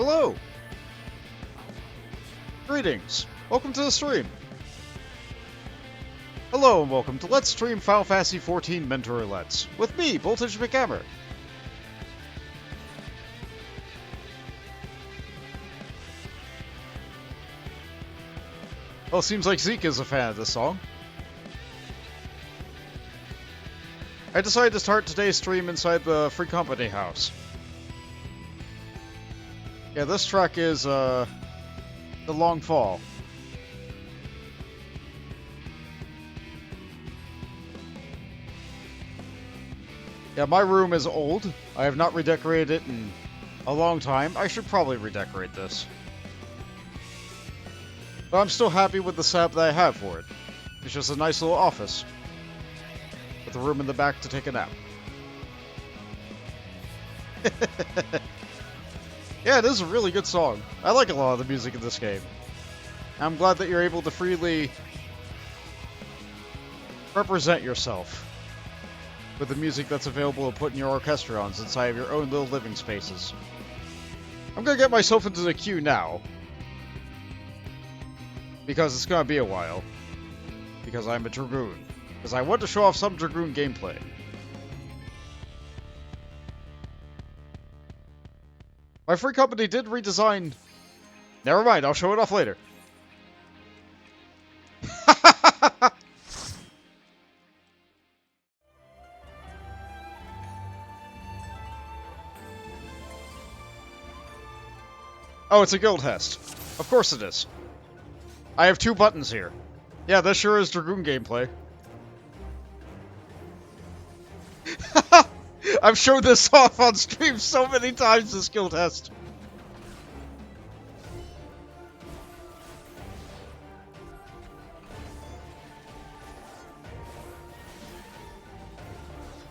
Hello! Greetings! Welcome to the stream! Hello and welcome to Let's Stream Final Fantasy XIV Mentor Roulettes, with me, Boltage McGammar. Well, it seems like Zeke is a fan of this song. I decided to start today's stream inside the Free Company house. Yeah, this track is, The Long Fall. Yeah, my room is old. I have not redecorated it in a long time. I should probably redecorate this. But I'm still happy with the setup that I have for it. It's just a nice little office. With a room in the back to take a nap. Yeah, it is a really good song. I like a lot of the music in this game. I'm glad that you're able to freely represent yourself with the music that's available to put in your orchestrons inside of your own little living spaces. I'm gonna get myself into the queue now. Because it's gonna be a while. Because I'm a Dragoon. Because I want to show off some Dragoon gameplay. My Free Company did redesign... Never mind, I'll show it off later. Oh, it's a guild test. Of course it is. I have 2 buttons here. Yeah, this sure is Dragoon gameplay. I've showed this off on stream so many times, this guild test.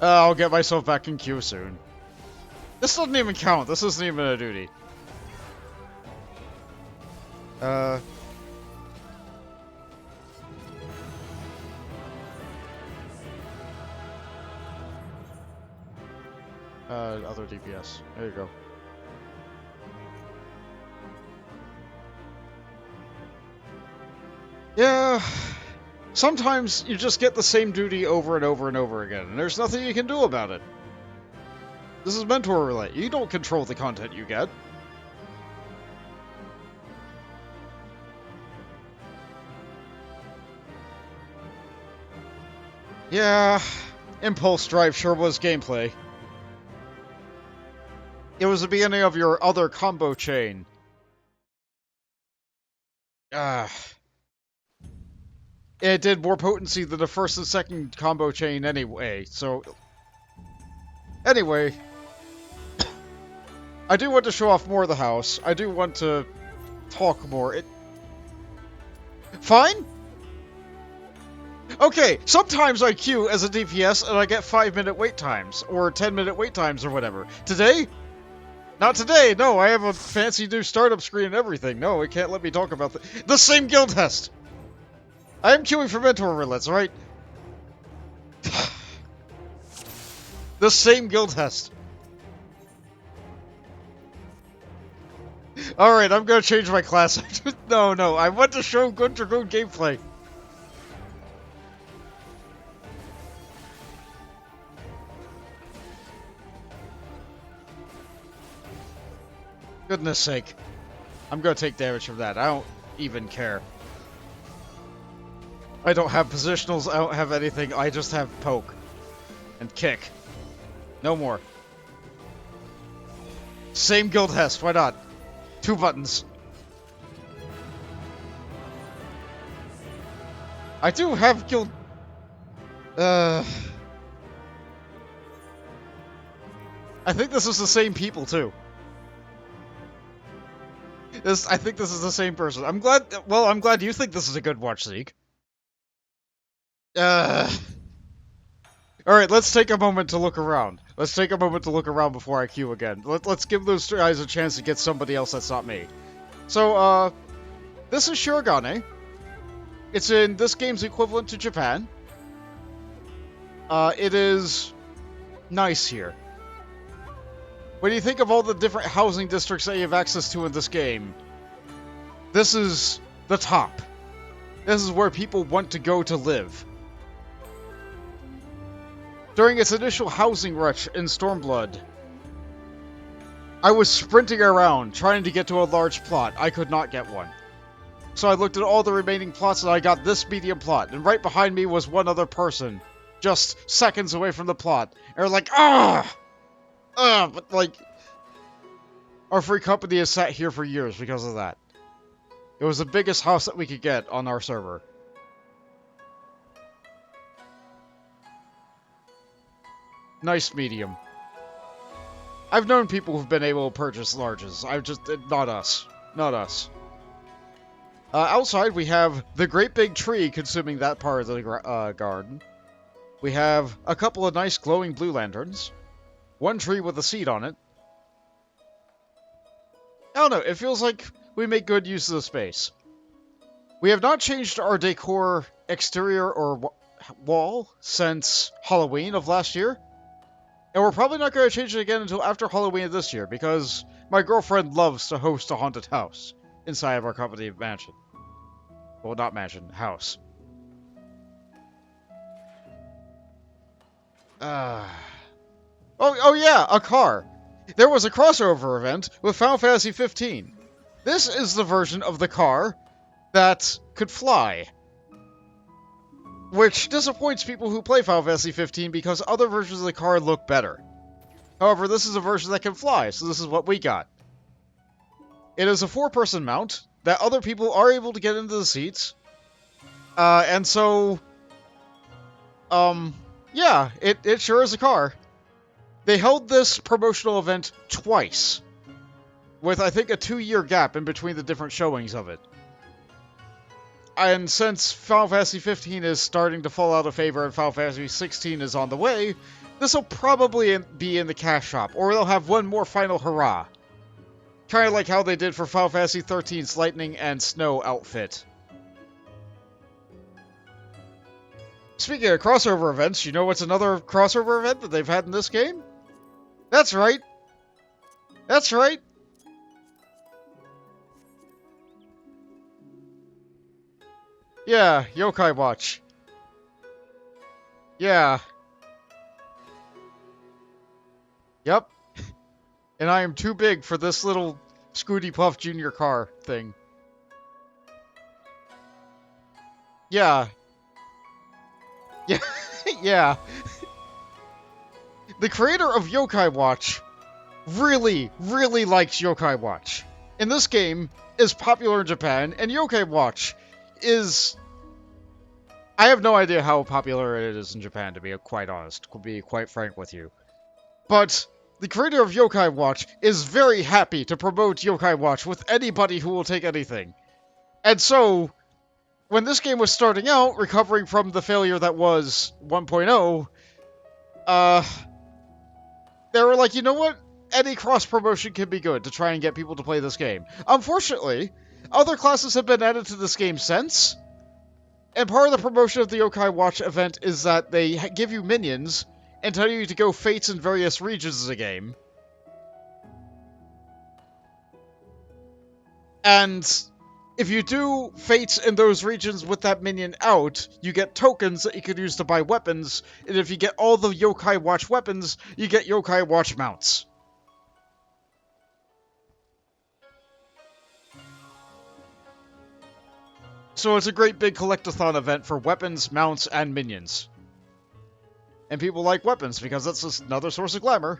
I'll get myself back in queue soon. This doesn't even count. This isn't even a duty. Other DPS. There you go. Yeah, sometimes you just get the same duty over and over and over again, and there's nothing you can do about it. This is Mentor Roulette. You don't control the content you get. Yeah, Impulse Drive sure was gameplay. It was the beginning of your other combo chain. It did more potency than the first and second combo chain anyway, so... Anyway. I do want to show off more of the house. I do want to talk more. Fine? Okay, sometimes I queue as a DPS and I get 5-minute wait times, or 10-minute wait times, or whatever. Today? Not today, no, I have a fancy new startup screen and everything. No, it can't let me talk about the same guild test! I am queuing for Mentor Roulettes, right? The same guild test. Alright, I'm gonna change my class. No, I want to show good Dragoon gameplay. Goodness sake. I'm gonna take damage from that. I don't even care. I don't have positionals, I don't have anything, I just have poke. And kick. No more. Same guild test, why not? 2 buttons. I do have guild... I think this is the same people, too. I think this is the same person. I'm glad you think this is a good watch, Zeke. Alright, let's take a moment to look around. Let's take a moment to look around before I queue again. Let's give those guys a chance to get somebody else that's not me. So, this is Shirogane. It's in this game's equivalent to Japan. It is nice here. When you think of all the different housing districts that you have access to in this game, this is the top. This is where people want to go to live. During its initial housing rush in Stormblood, I was sprinting around trying to get to a large plot. I could not get one. So I looked at all the remaining plots and I got this medium plot. And right behind me was one other person, just seconds away from the plot. And they're like, but like, our free company has sat here for years because of that. It was the biggest house that we could get on our server. Nice medium. I've known people who've been able to purchase larges. Not us. Not us. Outside, we have the great big tree consuming that part of the garden. We have a couple of nice glowing blue lanterns. One tree with a seed on it. I don't know, it feels like we make good use of the space. We have not changed our decor exterior or wall since Halloween of last year. And we're probably not going to change it again until after Halloween of this year, because my girlfriend loves to host a haunted house inside of our company mansion. Well, not mansion, house. Oh yeah, a car. There was a crossover event with Final Fantasy XV. This is the version of the car that could fly. Which disappoints people who play Final Fantasy XV because other versions of the car look better. However, this is a version that can fly, so this is what we got. It is a 4-person mount that other people are able to get into the seats. And so... yeah, it sure is a car. They held this promotional event twice, with I think a 2-year gap in between the different showings of it. And since Final Fantasy XV is starting to fall out of favor and Final Fantasy XVI is on the way, this will probably be in the cash shop, or they'll have one more final hurrah. Kind of like how they did for Final Fantasy XIII's Lightning and Snow outfit. Speaking of crossover events, you know what's another crossover event that they've had in this game? That's right. That's right. Yeah, Yokai Watch. Yeah. Yep. And I am too big for this little Scooty Puff Jr. car thing. Yeah. Yeah. Yeah. The creator of Yokai Watch really, really likes Yokai Watch. In this game, is popular in Japan, and Yokai Watch is... I have no idea how popular it is in Japan, to be quite honest, to be quite frank with you. But the creator of Yokai Watch is very happy to promote Yokai Watch with anybody who will take anything. And so, when this game was starting out, recovering from the failure that was 1.0, they were like, you know what? Any cross-promotion can be good to try and get people to play this game. Unfortunately, other classes have been added to this game since, and part of the promotion of the Yokai Watch event is that they give you minions and tell you to go fates in various regions of the game. And if you do fates in those regions with that minion out, you get tokens that you can use to buy weapons, and if you get all the Yokai Watch weapons, you get Yokai Watch mounts. So it's a great big collectathon event for weapons, mounts, and minions. And people like weapons because that's just another source of glamour.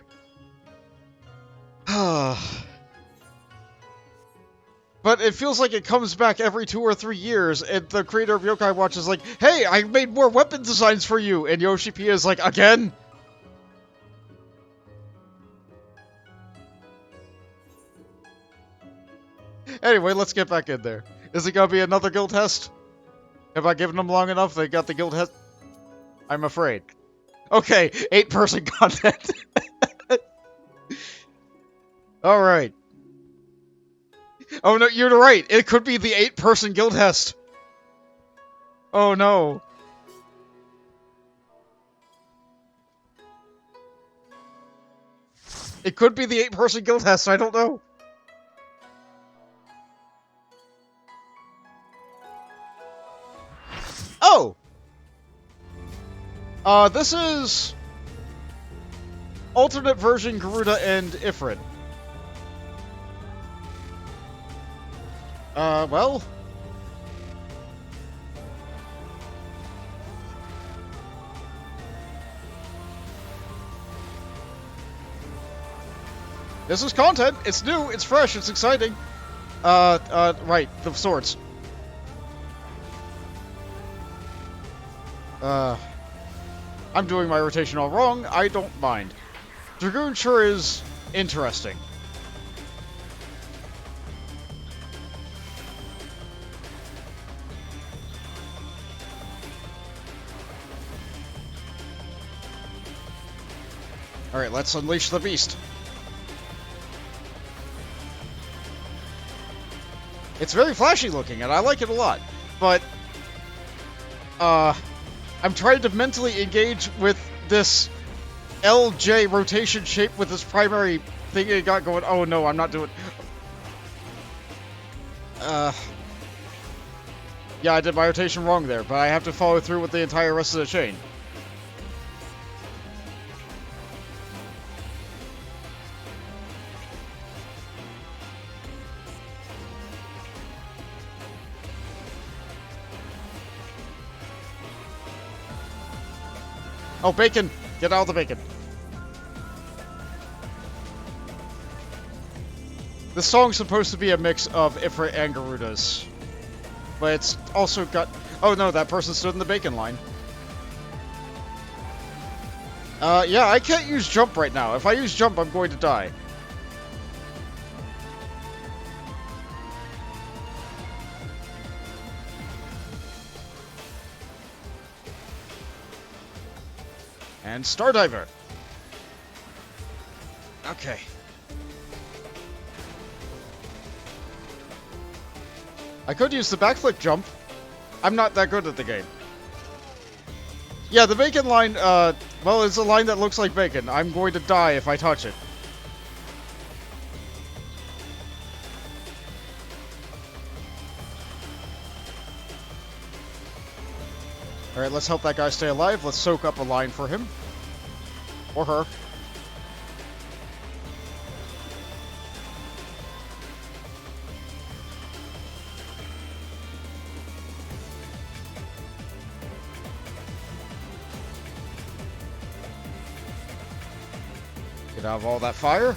But it feels like it comes back every 2 or 3 years, and the creator of Yokai Watch is like, hey, I made more weapon designs for you! And Yoshi P is like, again? Anyway, let's get back in there. Is it gonna be another guild test? Have I given them long enough? They got the guild test? I'm afraid. Okay, 8-person content. Alright. Oh no, you're right. It could be the 8-person guild test. Oh no. It could be the 8-person guild test, I don't know. Oh! This is... alternate version Garuda and Ifrit. Well... this is content. It's new, it's fresh, it's exciting. Right, the swords. I'm doing my rotation all wrong. I don't mind. Dragoon sure is interesting. Alright, let's unleash the beast. It's very flashy looking, and I like it a lot. But, I'm trying to mentally engage with this LJ rotation shape with this primary thing it got going. Oh no, I'm not doing... yeah, I did my rotation wrong there, but I have to follow through with the entire rest of the chain. Oh, bacon! Get out of the bacon. This song's supposed to be a mix of Ifrit and Garuda's. But it's also got... oh no, that person stood in the bacon line. Yeah, I can't use jump right now. If I use jump, I'm going to die. And Stardiver. Okay. I could use the backflip jump. I'm not that good at the game. Yeah, the bacon line, well, it's a line that looks like bacon. I'm going to die if I touch it. Alright, let's help that guy stay alive. Let's soak up a line for him. Or her. Get out of all that fire.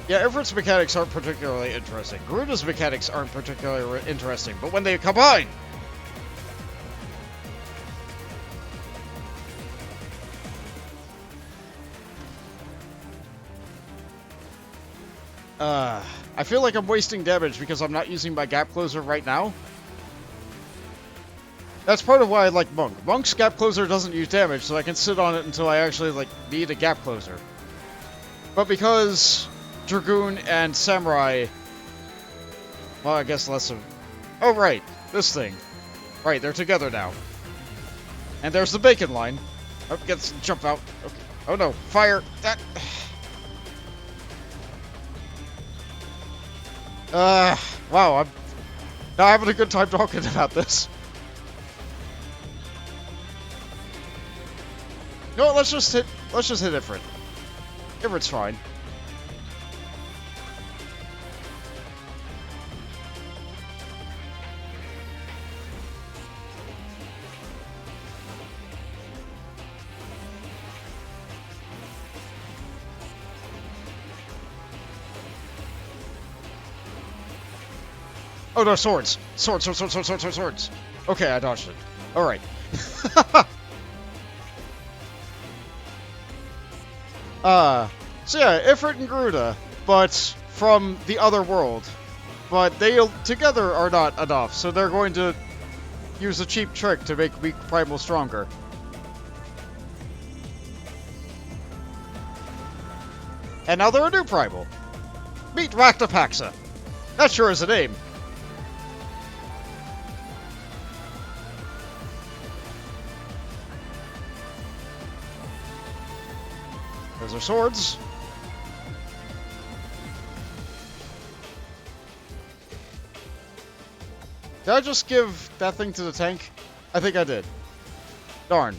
Yeah, Ifrit's mechanics aren't particularly interesting. Garuda's mechanics aren't particularly interesting, but when they combine... I feel like I'm wasting damage because I'm not using my gap closer right now. That's part of why I like Monk. Monk's gap closer doesn't use damage, so I can sit on it until I actually, like, need a gap closer. But because Dragoon and Samurai... well, I guess less of... oh, right. This thing. Right, they're together now. And there's the bacon line. Oh, get jump out. Okay. Oh no, fire! That... wow, I'm not having a good time talking about this. No, let's just hit Ifrit. Ifrit's fine. Oh no, swords! Swords. Okay, I dodged it. Alright. So yeah, Ifrit and Garuda, but from the other world. But they together are not enough, so they're going to use a cheap trick to make weak Primal stronger. And now they're a new Primal. Meet Raktapaxa. That sure is a name. There's our swords. Did I just give that thing to the tank? I think I did. Darn.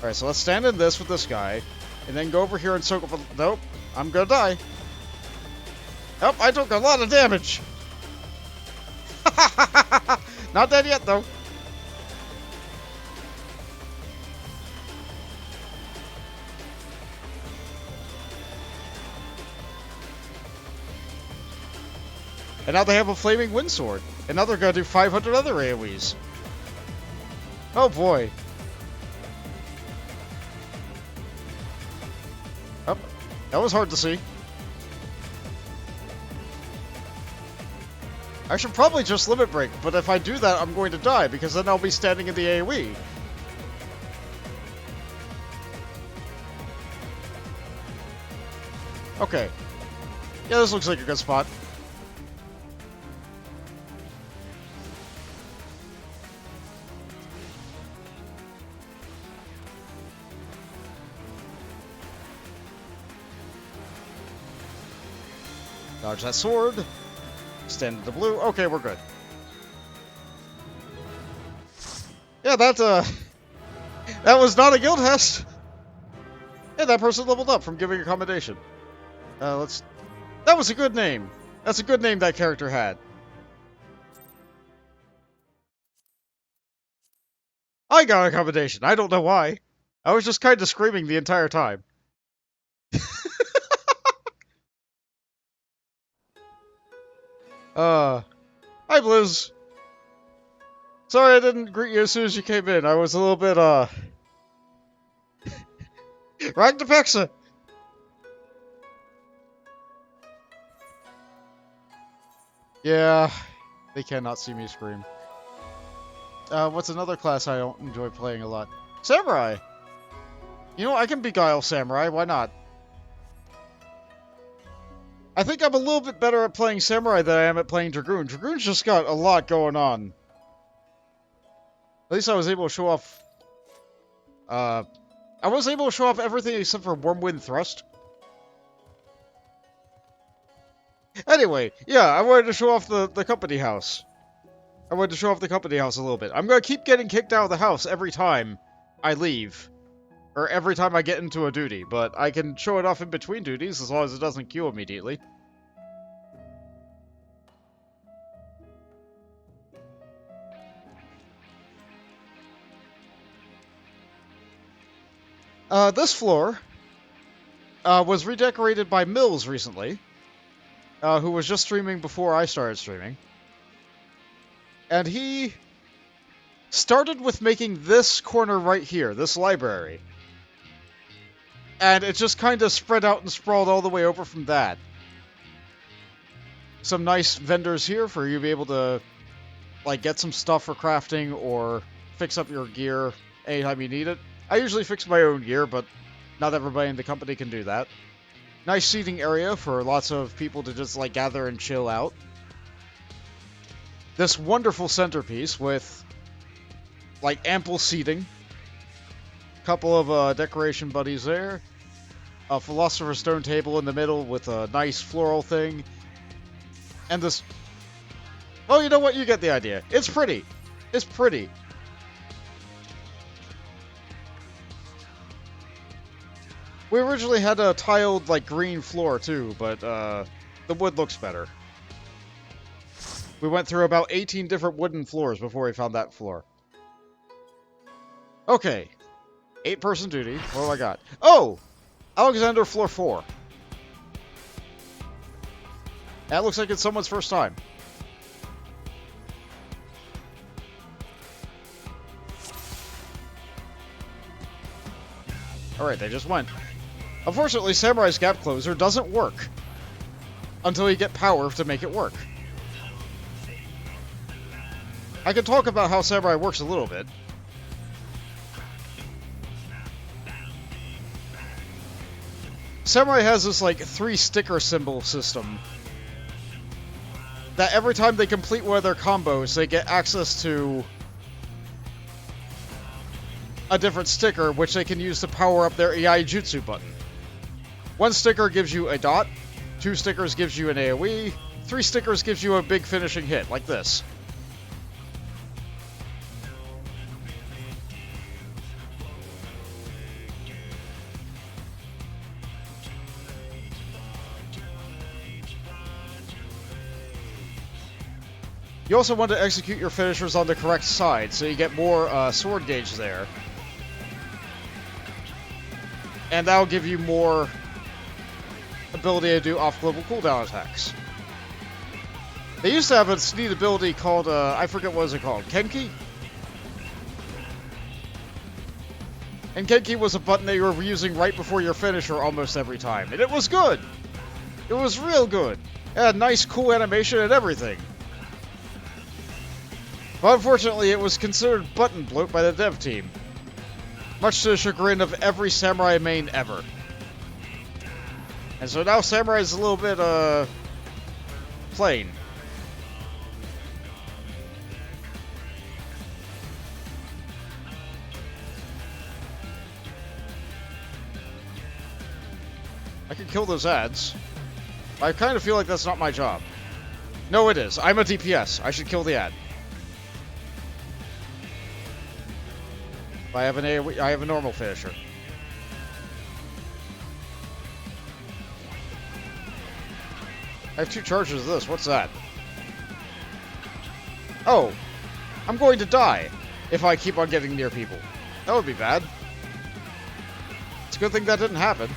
Alright, so let's stand in this with this guy, and then go over here and soak up a... Nope, I'm gonna die. Nope, I took a lot of damage. Not dead yet, though. And now they have a flaming wind sword. And now they're gonna do 500 other AoEs. Oh boy. Oh, that was hard to see. I should probably just limit break, but if I do that, I'm going to die, because then I'll be standing in the AoE. Okay. Yeah, this looks like a good spot. Dodge that sword. Stand in the blue. Okay, we're good. Yeah, that was not a guild test. Yeah, that person leveled up from giving a commendation. That was a good name. That's a good name that character had. I got a commendation. I don't know why. I was just kind of screaming the entire time. Hi, Blizz. Sorry I didn't greet you as soon as you came in. I was a little bit, Ragnapexa! Yeah, they cannot see me scream. What's another class I don't enjoy playing a lot? Samurai! You know, I can beguile Samurai, why not? I think I'm a little bit better at playing Samurai than I am at playing Dragoon. Dragoon's just got a lot going on. At least I was able to show off... I was able to show off everything except for Wormwind Thrust. Anyway, yeah, I wanted to show off the company house. I wanted to show off the company house a little bit. I'm gonna keep getting kicked out of the house every time I leave. Or every time I get into a duty, but I can show it off in between duties as long as it doesn't queue immediately. This floor was redecorated by Mills recently, who was just streaming before I started streaming. And he started with making this corner right here, this library. And it just kind of spread out and sprawled all the way over from that. Some nice vendors here for you to be able to, like, get some stuff for crafting or fix up your gear anytime you need it. I usually fix my own gear, but not everybody in the company can do that. Nice seating area for lots of people to just, like, gather and chill out. This wonderful centerpiece with, like, ample seating. Couple of decoration buddies there. A Philosopher's Stone table in the middle with a nice floral thing. And this... Oh, you know what? You get the idea. It's pretty. It's pretty. We originally had a tiled, like, green floor, too, but the wood looks better. We went through about 18 different wooden floors before we found that floor. Okay. 8-person duty. What do I got? Oh! Alexander, floor 4. That looks like it's someone's first time. Alright, they just went. Unfortunately, Samurai's Gap Closer doesn't work until you get power to make it work. I can talk about how Samurai works a little bit. Samurai has this, like, 3 sticker symbol system that every time they complete one of their combos, they get access to a different sticker, which they can use to power up their AI Jutsu button. One sticker gives you a dot, 2 stickers gives you an AoE, 3 stickers gives you a big finishing hit, like this. You also want to execute your finishers on the correct side, so you get more sword gauge there. And that'll give you more ability to do off-global cooldown attacks. They used to have a neat ability called, I forget what it called, Kenki? And Kenki was a button that you were using right before your finisher almost every time. And it was good! It was real good! It had nice, cool animation and everything. But unfortunately, it was considered button bloat by the dev team. Much to the chagrin of every Samurai main ever. And so now Samurai is a little bit, plain. I can kill those ads. I kind of feel like that's not my job. No, it is. I'm a DPS. I should kill the ad. I have a normal finisher. I have 2 charges of this. What's that? Oh, I'm going to die if I keep on getting near people. That would be bad. It's a good thing that didn't happen.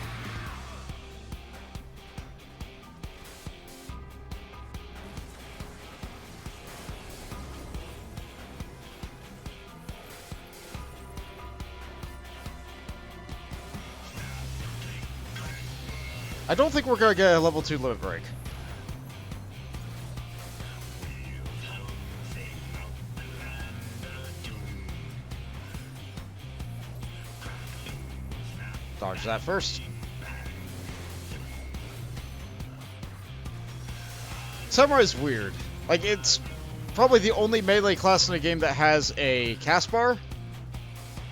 I don't think we're going to get a level 2 limit break. Dodge that first. Samurai's weird. Like, it's probably the only melee class in the game that has a cast bar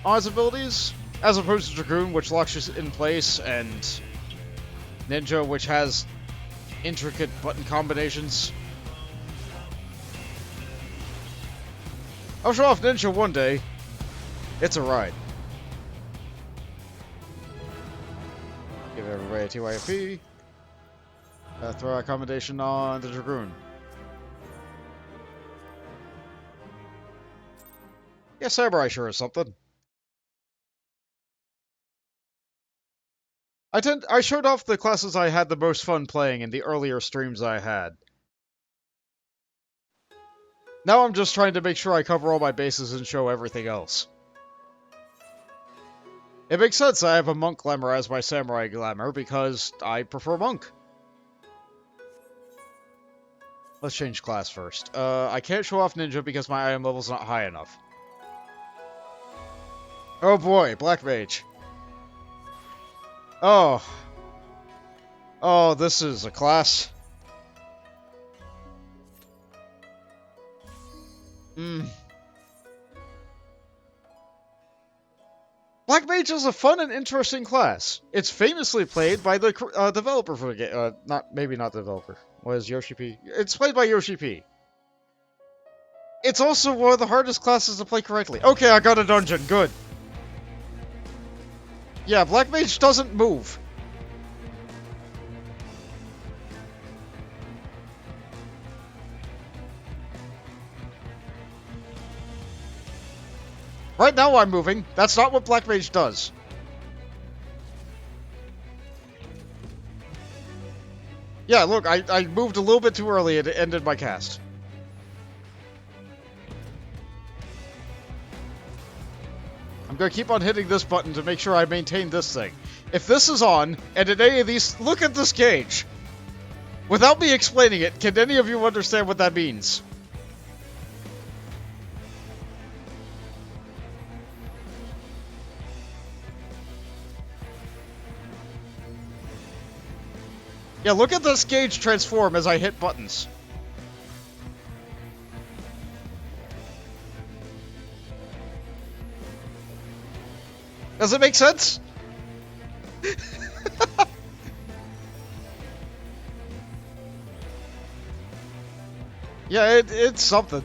on its abilities, as opposed to Dragoon, which locks you in place, and Ninja, which has intricate button combinations. I'll show off Ninja one day. It's a ride. Give everybody a TYFP. Throw accommodation on the Dragoon. Yeah, Samurai sure is something. I showed off the classes I had the most fun playing in the earlier streams I had. Now I'm just trying to make sure I cover all my bases and show everything else. It makes sense I have a Monk Glamour as my Samurai Glamour, because I prefer Monk. Let's change class first. I can't show off Ninja because my item level's not high enough. Oh boy, Black Mage. Oh. Oh, this is a class. Black Mage is a fun and interesting class. It's famously played by the developer for the game. Maybe not the developer. Was Yoshi P? It's played by Yoshi P. It's also one of the hardest classes to play correctly. Okay, I got a dungeon. Good. Yeah, Black Mage doesn't move. Right now I'm moving. That's not what Black Mage does. Yeah, look, I moved a little bit too early and it ended my cast. I'm gonna keep on hitting this button to make sure I maintain this thing. If this is on, and in any of these... Look at this gauge! Without me explaining it, can any of you understand what that means? Yeah, look at this gauge transform as I hit buttons. Does it make sense? Yeah, it's something.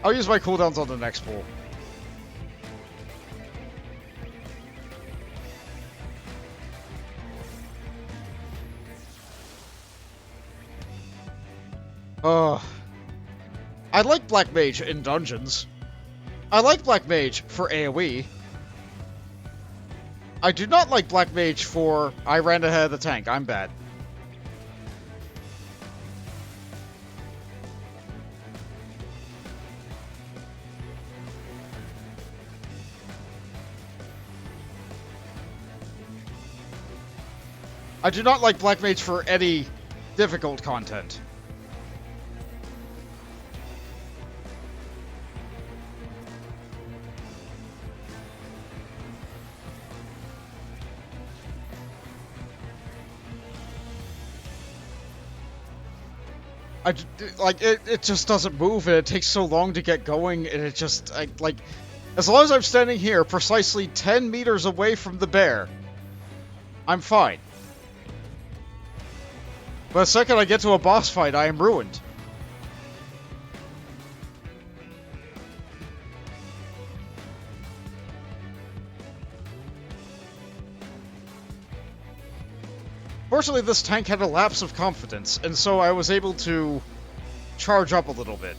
I'll use my cooldowns on the next pool. I like Black Mage in dungeons. I like Black Mage for AoE. I do not like Black Mage for I ran ahead of the tank, I'm bad. I do not like Black Mage for any difficult content. It just doesn't move, and it takes so long to get going, and it just, as long as I'm standing here, precisely 10 meters away from the bear, I'm fine. But the second I get to a boss fight, I am ruined. Fortunately, this tank had a lapse of confidence, and so I was able to charge up a little bit.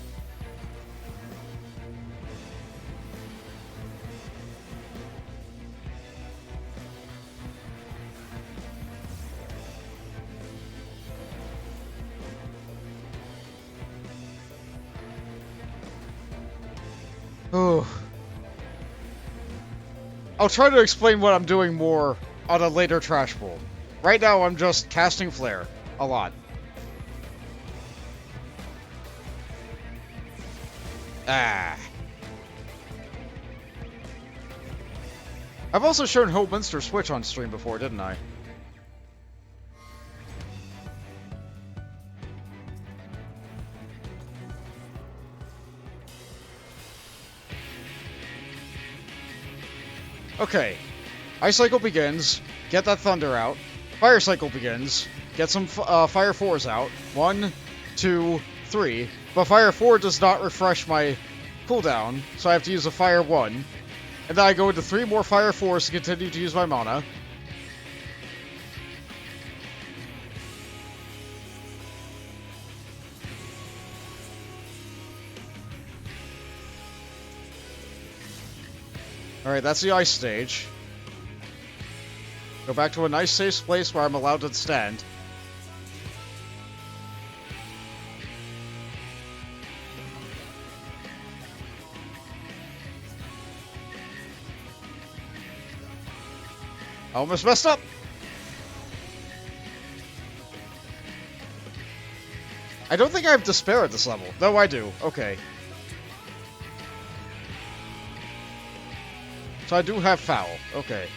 Oh. I'll try to explain what I'm doing more on a later trash pool. Right now, I'm just casting Flare. A lot. Ah. I've also shown Holminster Switch on stream before, didn't I? Okay. Ice Cycle begins. Get that Thunder out. Fire Cycle begins. Get some Fire 4s out. 1, 2, 3. But Fire 4 does not refresh my cooldown, so I have to use a Fire 1. And then I go into 3 more Fire 4s to continue to use my mana. Alright, that's the ice stage. Go back to a nice safe place where I'm allowed to stand. I almost messed up! I don't think I have Despair at this level. No, I do. Okay. So I do have Foul. Okay.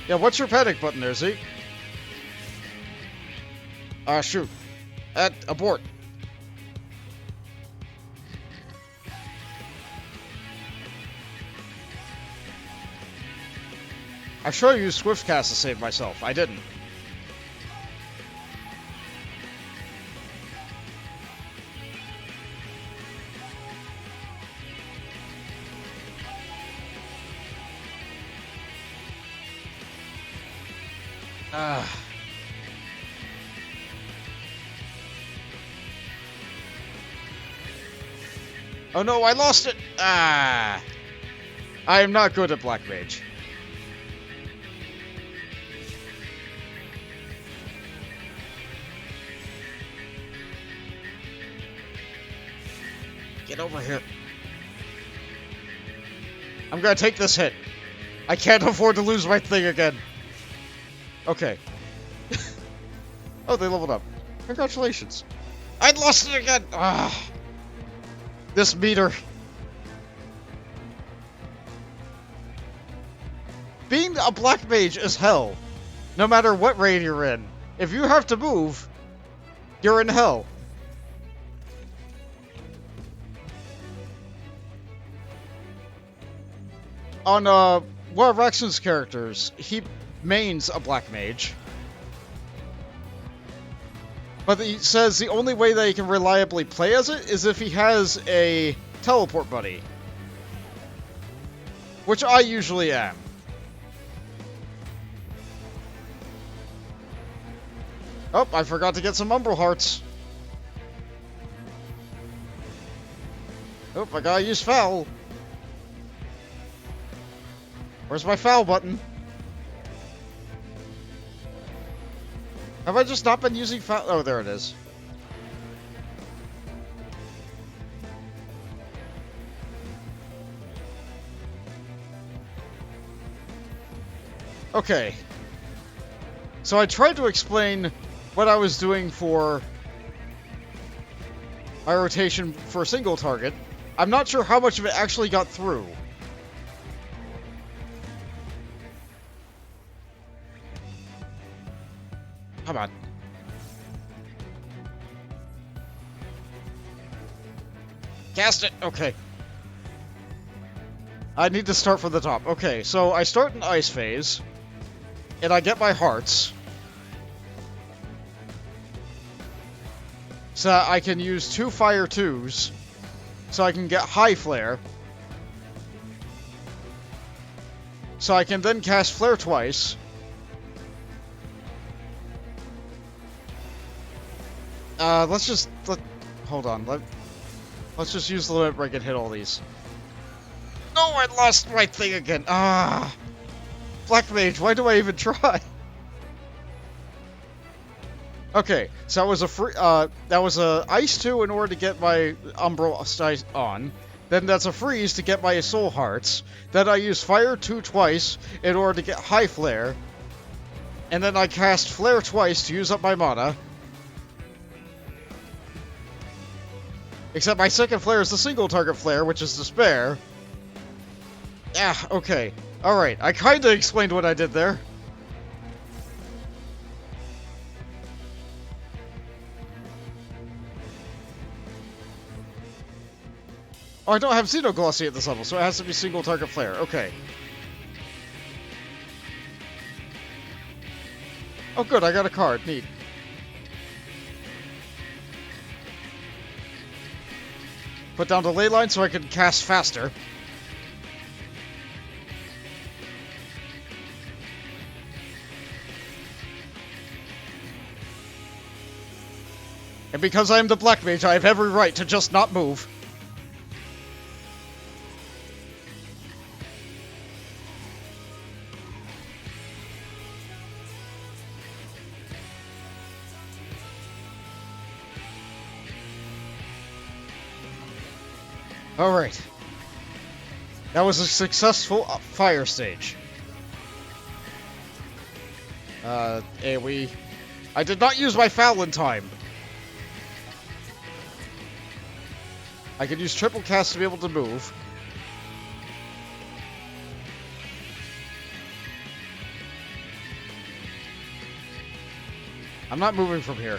Yeah, what's your panic button there, Zeke? Shoot. Abort. I should have used Swiftcast to save myself. I didn't. Oh no, I lost it! I am not good at Black Mage. Get over here. I'm gonna take this hit. I can't afford to lose my thing again. Okay. Oh, they leveled up. Congratulations. I lost it again! Ah, this meter. Being a black mage is hell. No matter what raid you're in. If you have to move, you're in hell. On one of Rexon's characters, he mains a black mage. But he says the only way that he can reliably play as it is if he has a teleport buddy. Which I usually am. Oh, I forgot to get some Umbral Hearts. Oh, I gotta use foul. Where's my foul button? Have I just not been using foul? Oh, there it is. Okay. So I tried to explain what I was doing for my rotation for a single target. I'm not sure how much of it actually got through. Come on. Cast it! Okay. I need to start from the top. Okay, so I start in Ice Phase, and I get my hearts. So I can use 2 Fire 2s, so I can get High Flare. So I can then cast Flare twice. Hold on. Let's just use the limit break and hit all these. No, I lost my thing again. Ah, Black Mage. Why do I even try? Okay, so that was a free. That was a Ice 2 in order to get my Umbral on. Then that's a Freeze to get my Soul Hearts. Then I use Fire 2 twice in order to get High Flare. And then I cast Flare twice to use up my mana. Except my second flare is the single target flare, which is Despair. Ah, okay. Alright, I kinda explained what I did there. Oh, I don't have Xenoglossy at this level, so it has to be single target flare. Okay. Oh good, I got a card. Neat. Put down the ley line so I can cast faster. And because I am the Black Mage, I have every right to just not move. Alright. That was a successful fire stage. AoE. I did not use my foul in time. I could use triple cast to be able to move. I'm not moving from here.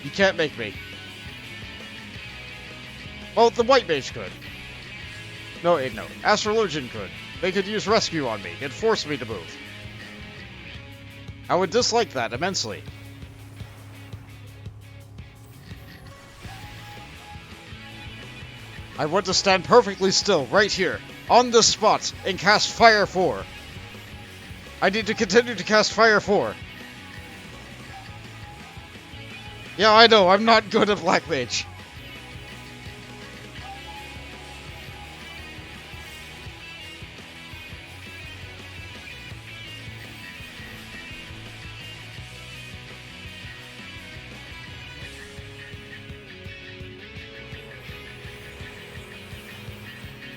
You can't make me. Well, the White Mage could. No, no. Astrologian could. They could use Rescue on me and force me to move. I would dislike that immensely. I want to stand perfectly still, right here, on this spot, and cast Fire 4. I need to continue to cast Fire 4. Yeah, I know, I'm not good at Black Mage.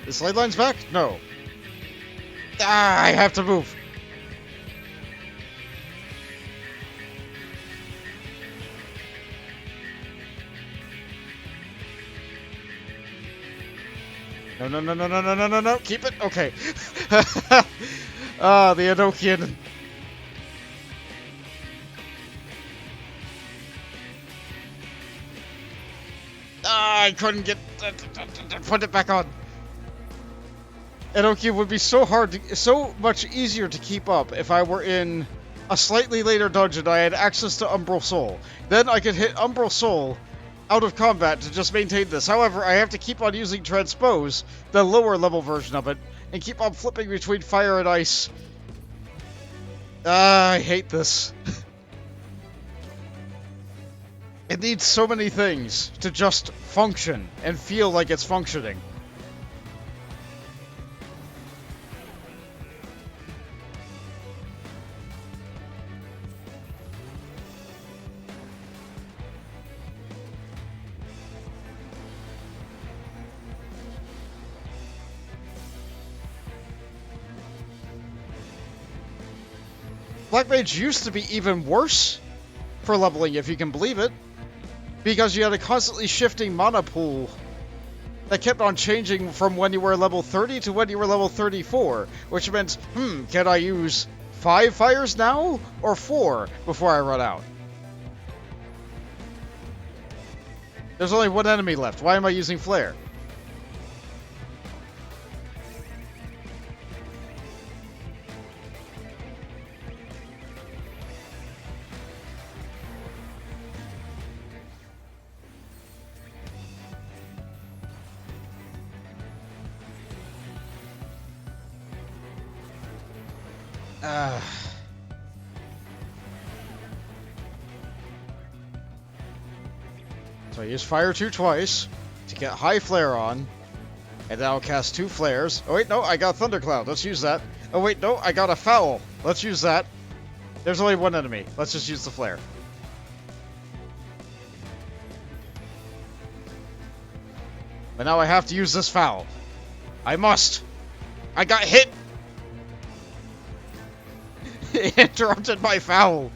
The slide line's back? No. Ah, I have to move. No, no, no, no, no, no, no, no, no. Keep it. Okay. Ah, the Enochian. Ah, I couldn't get... put it back on. Enochian would be so so much easier to keep up if I were in a slightly later dungeon. I had access to Umbral Soul. Then I could hit Umbral Soul out of combat to just maintain this. However, I have to keep on using Transpose, the lower level version of it, and keep on flipping between fire and ice. Ah, I hate this. It needs so many things to just function and feel like it's functioning. Black Mage used to be even worse for leveling, if you can believe it, because you had a constantly shifting mana pool that kept on changing from when you were level 30 to when you were level 34, which meant, can I use 5 fires now, or 4 before I run out? There's only one enemy left. Why am I using Flare? So I use Fire 2 twice to get High Flare on, and then I'll cast 2 flares. Oh wait, no, I got Thundercloud. Let's use that. Oh wait, no, I got a Foul. Let's use that. There's only one enemy. Let's just use the Flare. But now I have to use this Foul. I must. I got hit. It interrupted my Foul.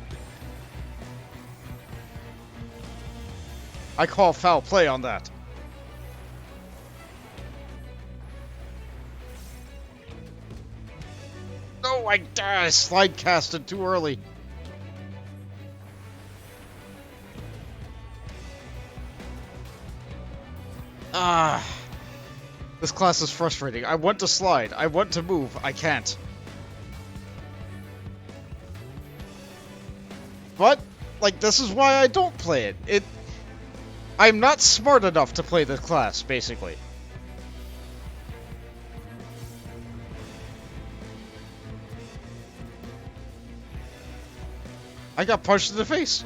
I call foul play on that. No, I slide casted too early. This class is frustrating. I want to slide. I want to move. I can't. But, like, this is why I don't play it. I'm not smart enough to play this class, basically. I got punched in the face.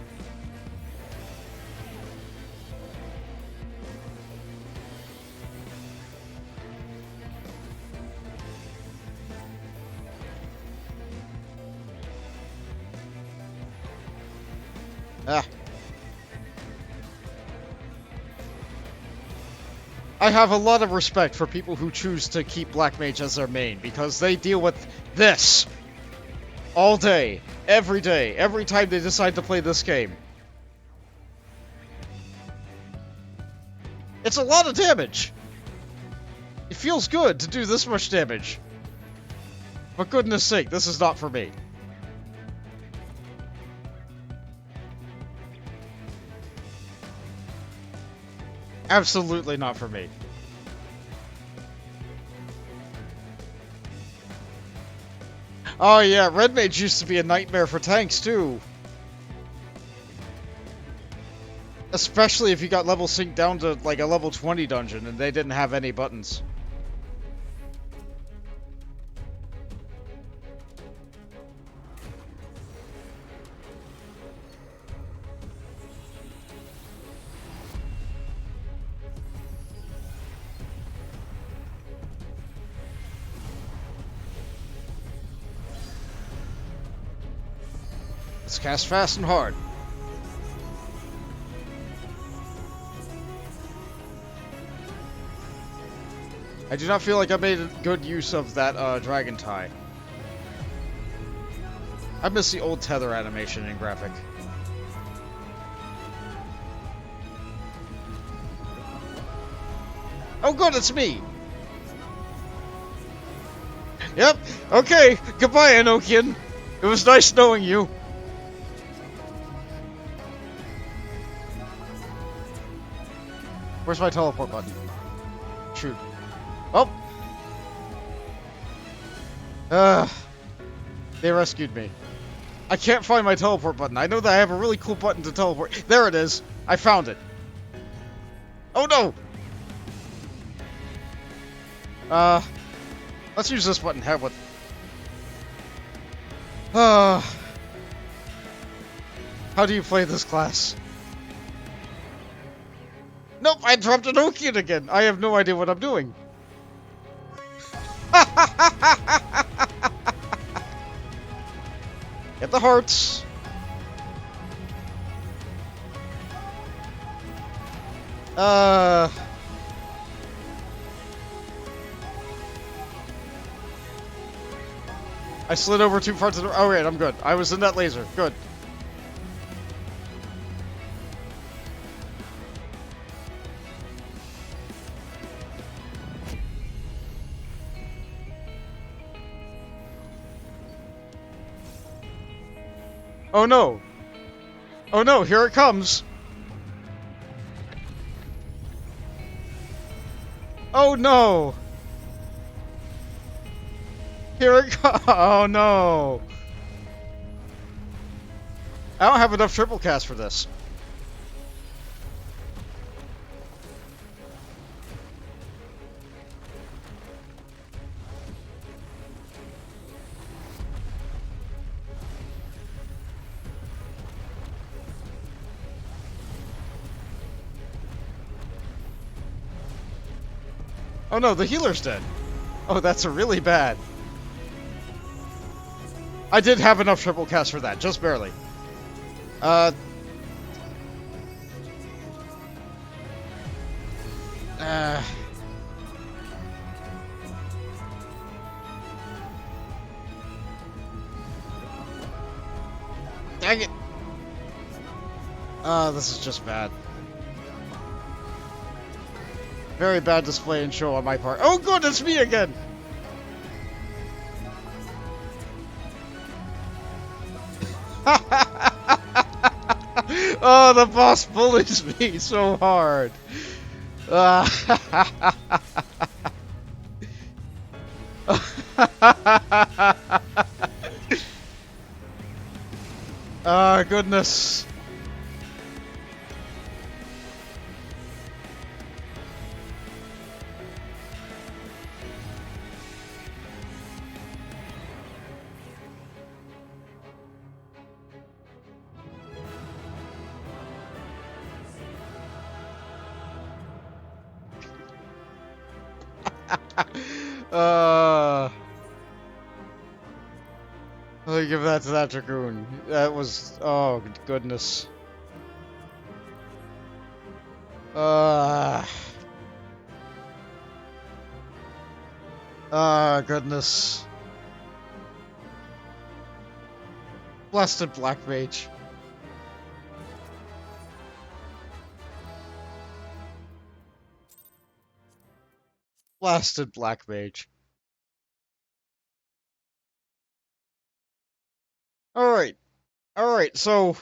I have a lot of respect for people who choose to keep Black Mage as their main, because they deal with this all day, every time they decide to play this game. It's a lot of damage. It feels good to do this much damage. For goodness sake, this is not for me. Absolutely not for me. Oh yeah, Red Mage used to be a nightmare for tanks too. Especially if you got level synced down to like a level 20 dungeon and they didn't have any buttons. Let's cast fast and hard. I do not feel like I made a good use of that dragon tie. I miss the old tether animation in graphic. Oh good, it's me! Yep. Okay. Goodbye, Enochian. It was nice knowing you. Where's my teleport button? Shoot. Oh. They rescued me. I can't find my teleport button. I know that I have a really cool button to teleport. There it is. I found it. Oh no! Let's use this button. Have what? How do you play this class? Nope, I dropped an Enochian again. I have no idea what I'm doing. Get the hearts. I slid over too far to the... Oh, wait, I'm good. I was in that laser. Good. Oh no! Oh no, here it comes! Oh no! Here it comes! Oh no! I don't have enough triple cast for this. Oh no, the healer's dead. Oh, that's really bad. I did have enough triple cast for that, just barely. Dang it. This is just bad. Very bad display and show on my part. Oh good, it's me again! Oh, the boss bullies me so hard. Oh, goodness. Let me give that to that Dragoon. That was... oh, goodness. Goodness. Blasted Black Mage. Blasted Black Mage. Alright. Alright, so...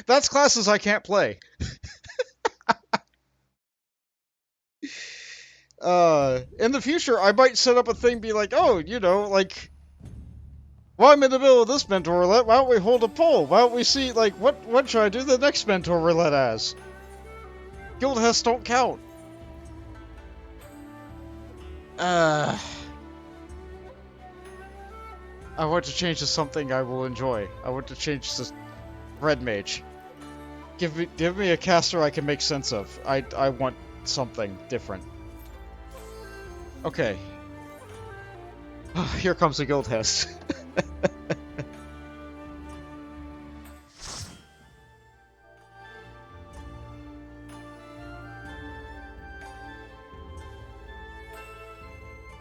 that's classes I can't play. In the future, I might set up a thing, be like, oh, you know, like... well, I'm in the middle of this mentor roulette, why don't we hold a poll? Why don't we see, like, what should I do the next mentor roulette as? Guild hests don't count. I want to change to something I will enjoy. I want to change to Red Mage. Give me a caster I can make sense of. I want something different. Okay. Here comes the guild hest.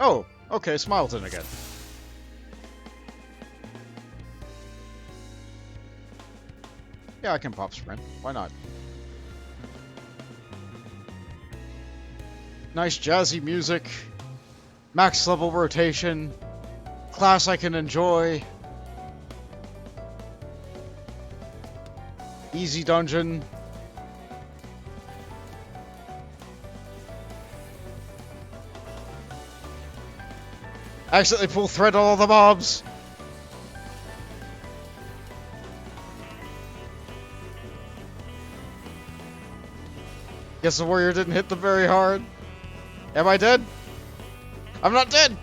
Oh, okay, Smileton again. Yeah, I can pop sprint. Why not? Nice jazzy music. Max level rotation. Class I can enjoy. Easy dungeon. Accidentally pull thread on all the mobs. Guess the warrior didn't hit them very hard. Am I dead? I'm not dead!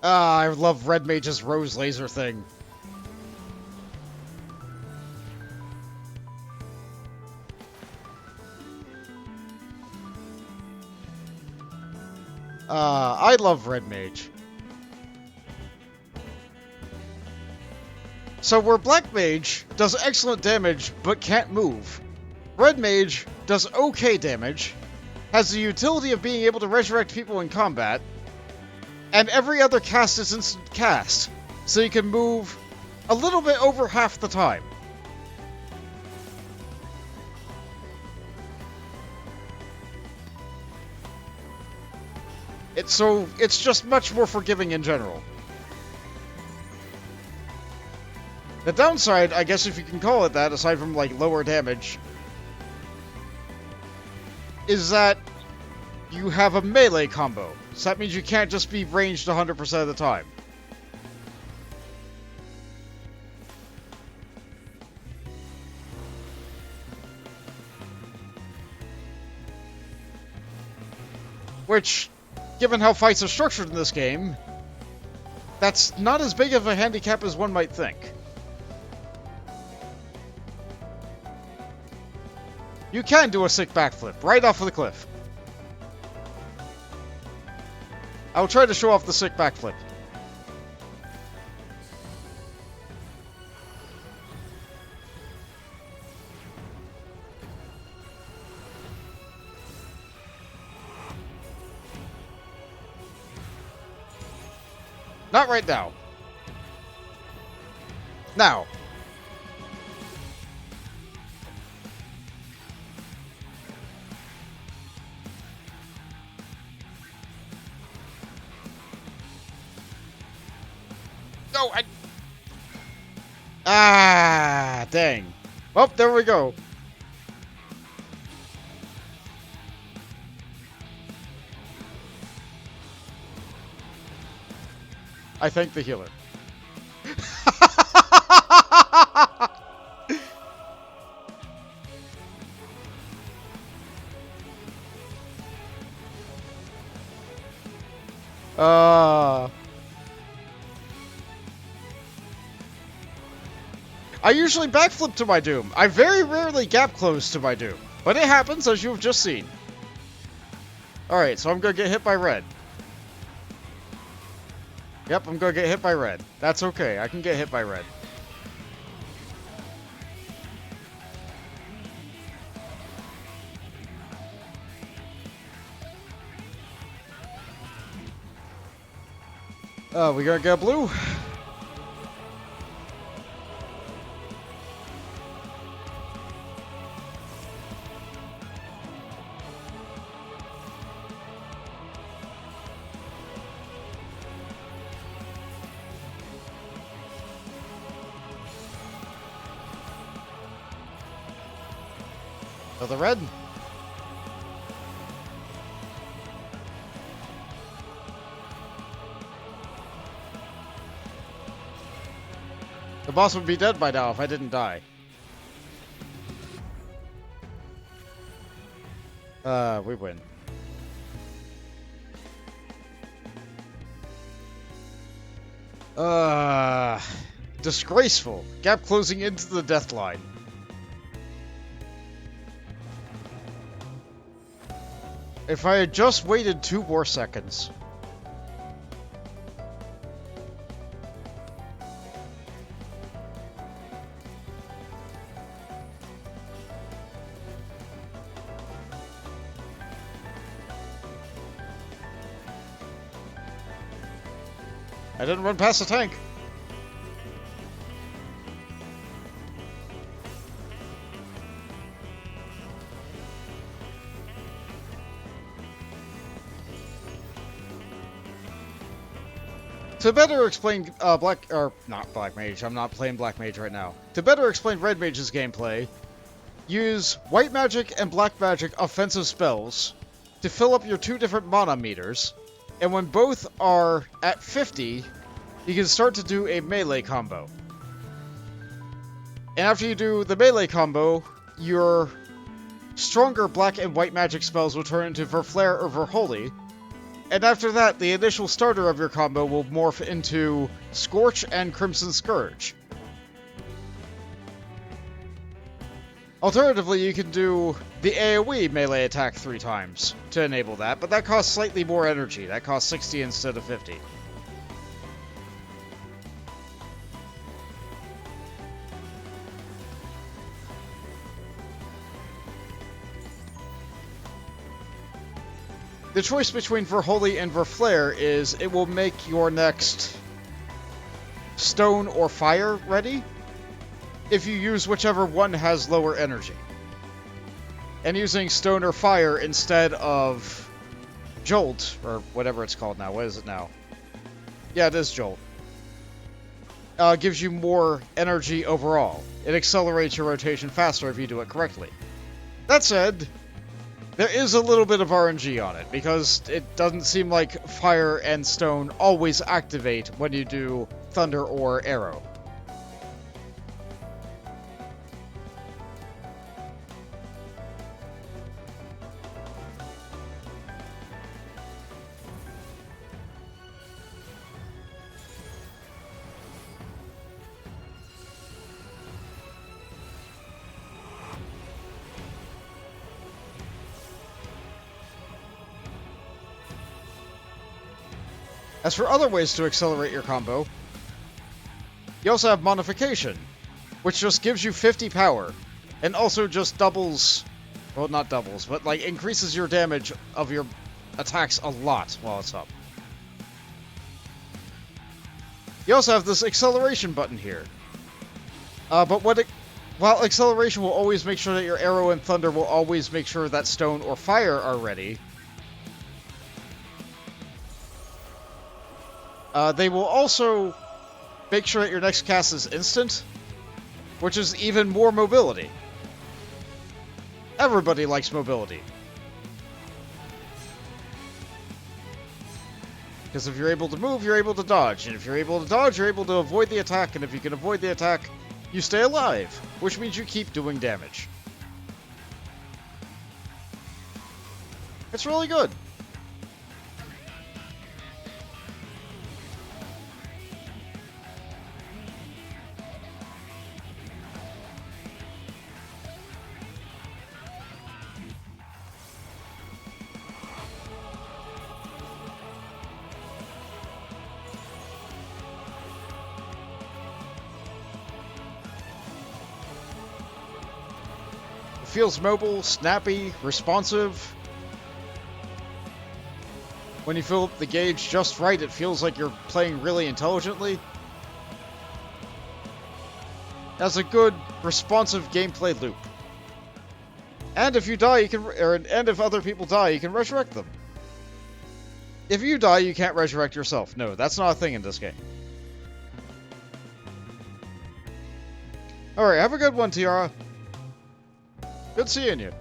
Ah, I love Red Mage's rose laser thing. I love Red Mage. So where Black Mage does excellent damage but can't move, Red Mage does okay damage, has the utility of being able to resurrect people in combat, and every other cast is instant cast, so you can move a little bit over half the time. It's just much more forgiving in general. The downside, I guess if you can call it that, aside from like lower damage, is that you have a melee combo. So that means you can't just be ranged 100% of the time. Which, given how fights are structured in this game, that's not as big of a handicap as one might think. You can do a sick backflip right off of the cliff. I'll try to show off the sick backflip. Not right now. Now. No, Ah, dang. Well, there we go. I thank the healer. I usually backflip to my doom. I very rarely gap close to my doom. But it happens, as you've just seen. Alright, so I'm gonna get hit by red. Yep, I'm gonna get hit by red. That's okay, I can get hit by red. We gonna get blue? The red. The boss would be dead by now if I didn't die. We win. Disgraceful. Gap closing into the death line. If I had just waited 2 more seconds. I didn't run past the tank. To better explain not Black Mage, I'm not playing Black Mage right now. To better explain Red Mage's gameplay, use White Magic and Black Magic offensive spells to fill up your two different mana meters, and when both are at 50, you can start to do a melee combo. And after you do the melee combo, your stronger Black and White Magic spells will turn into Verflare or Verholy. And after that, the initial starter of your combo will morph into Scorch and Crimson Scourge. Alternatively, you can do the AoE melee attack 3 times to enable that, but that costs slightly more energy. That costs 60 instead of 50. The choice between Verholy and Verflare is it will make your next stone or fire ready if you use whichever one has lower energy. And using stone or fire instead of Jolt, or whatever it's called now. What is it now? Yeah, it is Jolt. Gives you more energy overall. It accelerates your rotation faster if you do it correctly. That said, there is a little bit of RNG on it, because it doesn't seem like fire and stone always activate when you do thunder or arrow. As for other ways to accelerate your combo, you also have Modification, which just gives you 50 power, and also just doubles, well, not doubles, but like increases your damage of your attacks a lot while it's up. You also have this acceleration button here. While acceleration will always make sure that your arrow and thunder will always make sure that stone or fire are ready, they will also make sure that your next cast is instant, which is even more mobility. Everybody likes mobility. Because if you're able to move, you're able to dodge. And if you're able to dodge, you're able to avoid the attack. And if you can avoid the attack, you stay alive, which means you keep doing damage. It's really good. Feels mobile, snappy, responsive. When you fill up the gauge just right, it feels like you're playing really intelligently. It has a good, responsive gameplay loop. And if you die, you can, and if other people die, you can resurrect them. If you die, you can't resurrect yourself. No, that's not a thing in this game. Alright, have a good one, Tiara. Good seeing you.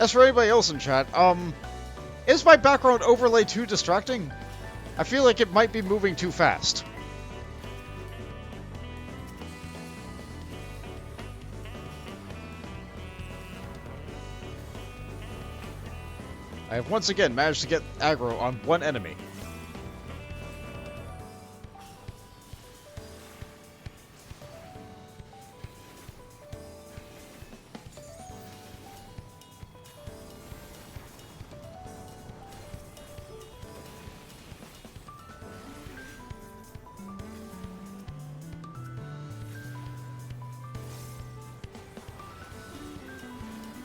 As for anybody else in chat, is my background overlay too distracting? I feel like it might be moving too fast. I have once again managed to get aggro on one enemy.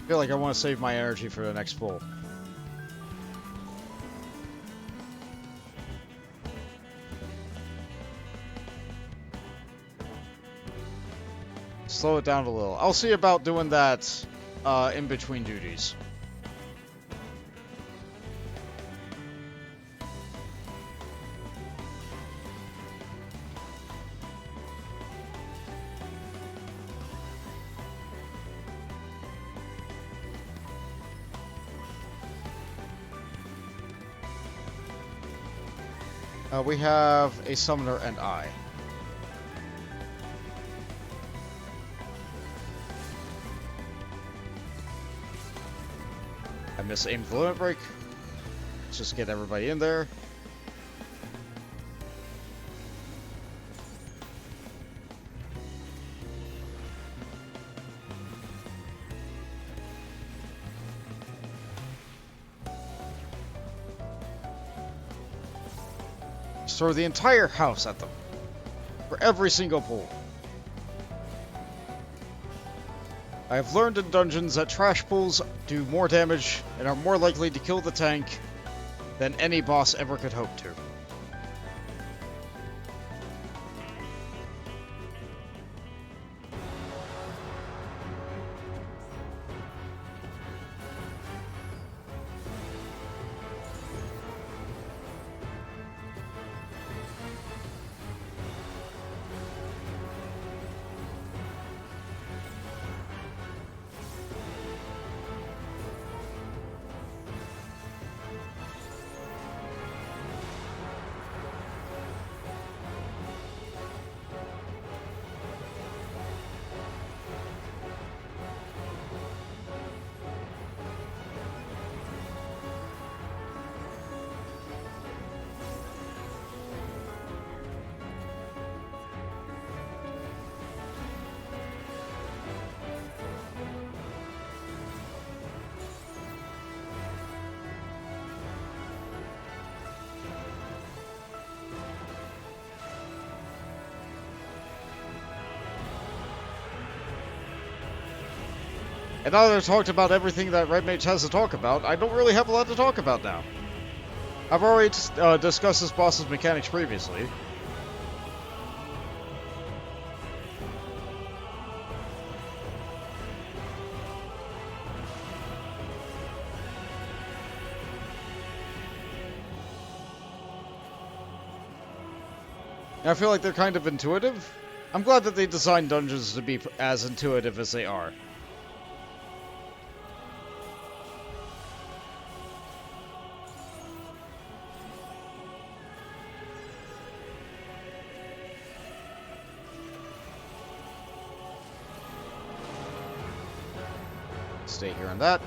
feel like I want to save my energy for the next pull. Slow it down a little. I'll see about doing that in between duties. We have a summoner and I. I misaimed the limit break. Let's just get everybody in there. Throw the entire house at them for every single pull. I have learned in dungeons that trash pulls do more damage and are more likely to kill the tank than any boss ever could hope to. And now that I've talked about everything that Red Mage has to talk about, I don't really have a lot to talk about now. I've already discussed this boss's mechanics previously. And I feel like they're kind of intuitive. I'm glad that they designed dungeons to be as intuitive as they are. Stay here on that.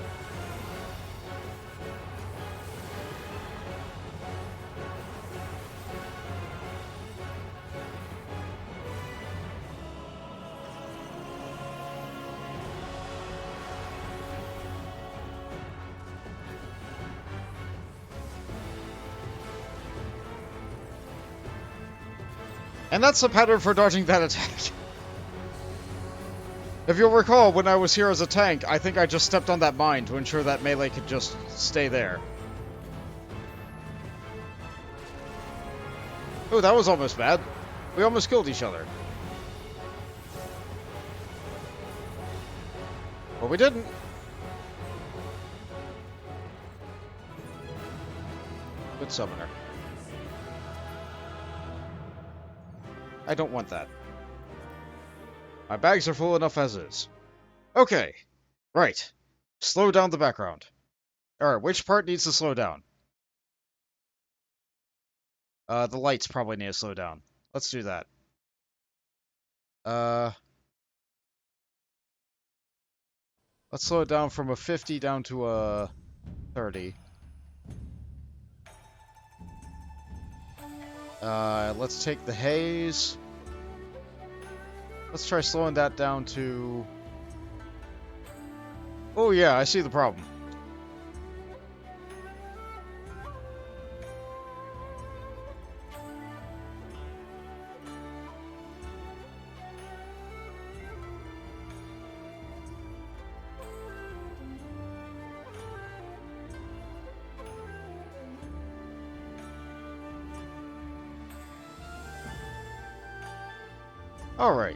And that's the pattern for dodging that attack. If you'll recall, when I was here as a tank, I think I just stepped on that mine to ensure that melee could just stay there. Oh, that was almost bad. We almost killed each other. But we didn't. Good summoner. I don't want that. My bags are full enough as is. Okay. Right. Slow down the background. Alright, which part needs to slow down? The lights probably need to slow down. Let's do that. Let's slow it down from a 50 down to a 30. Let's take the haze. Let's try slowing that down to... Oh yeah, I see the problem. Alright.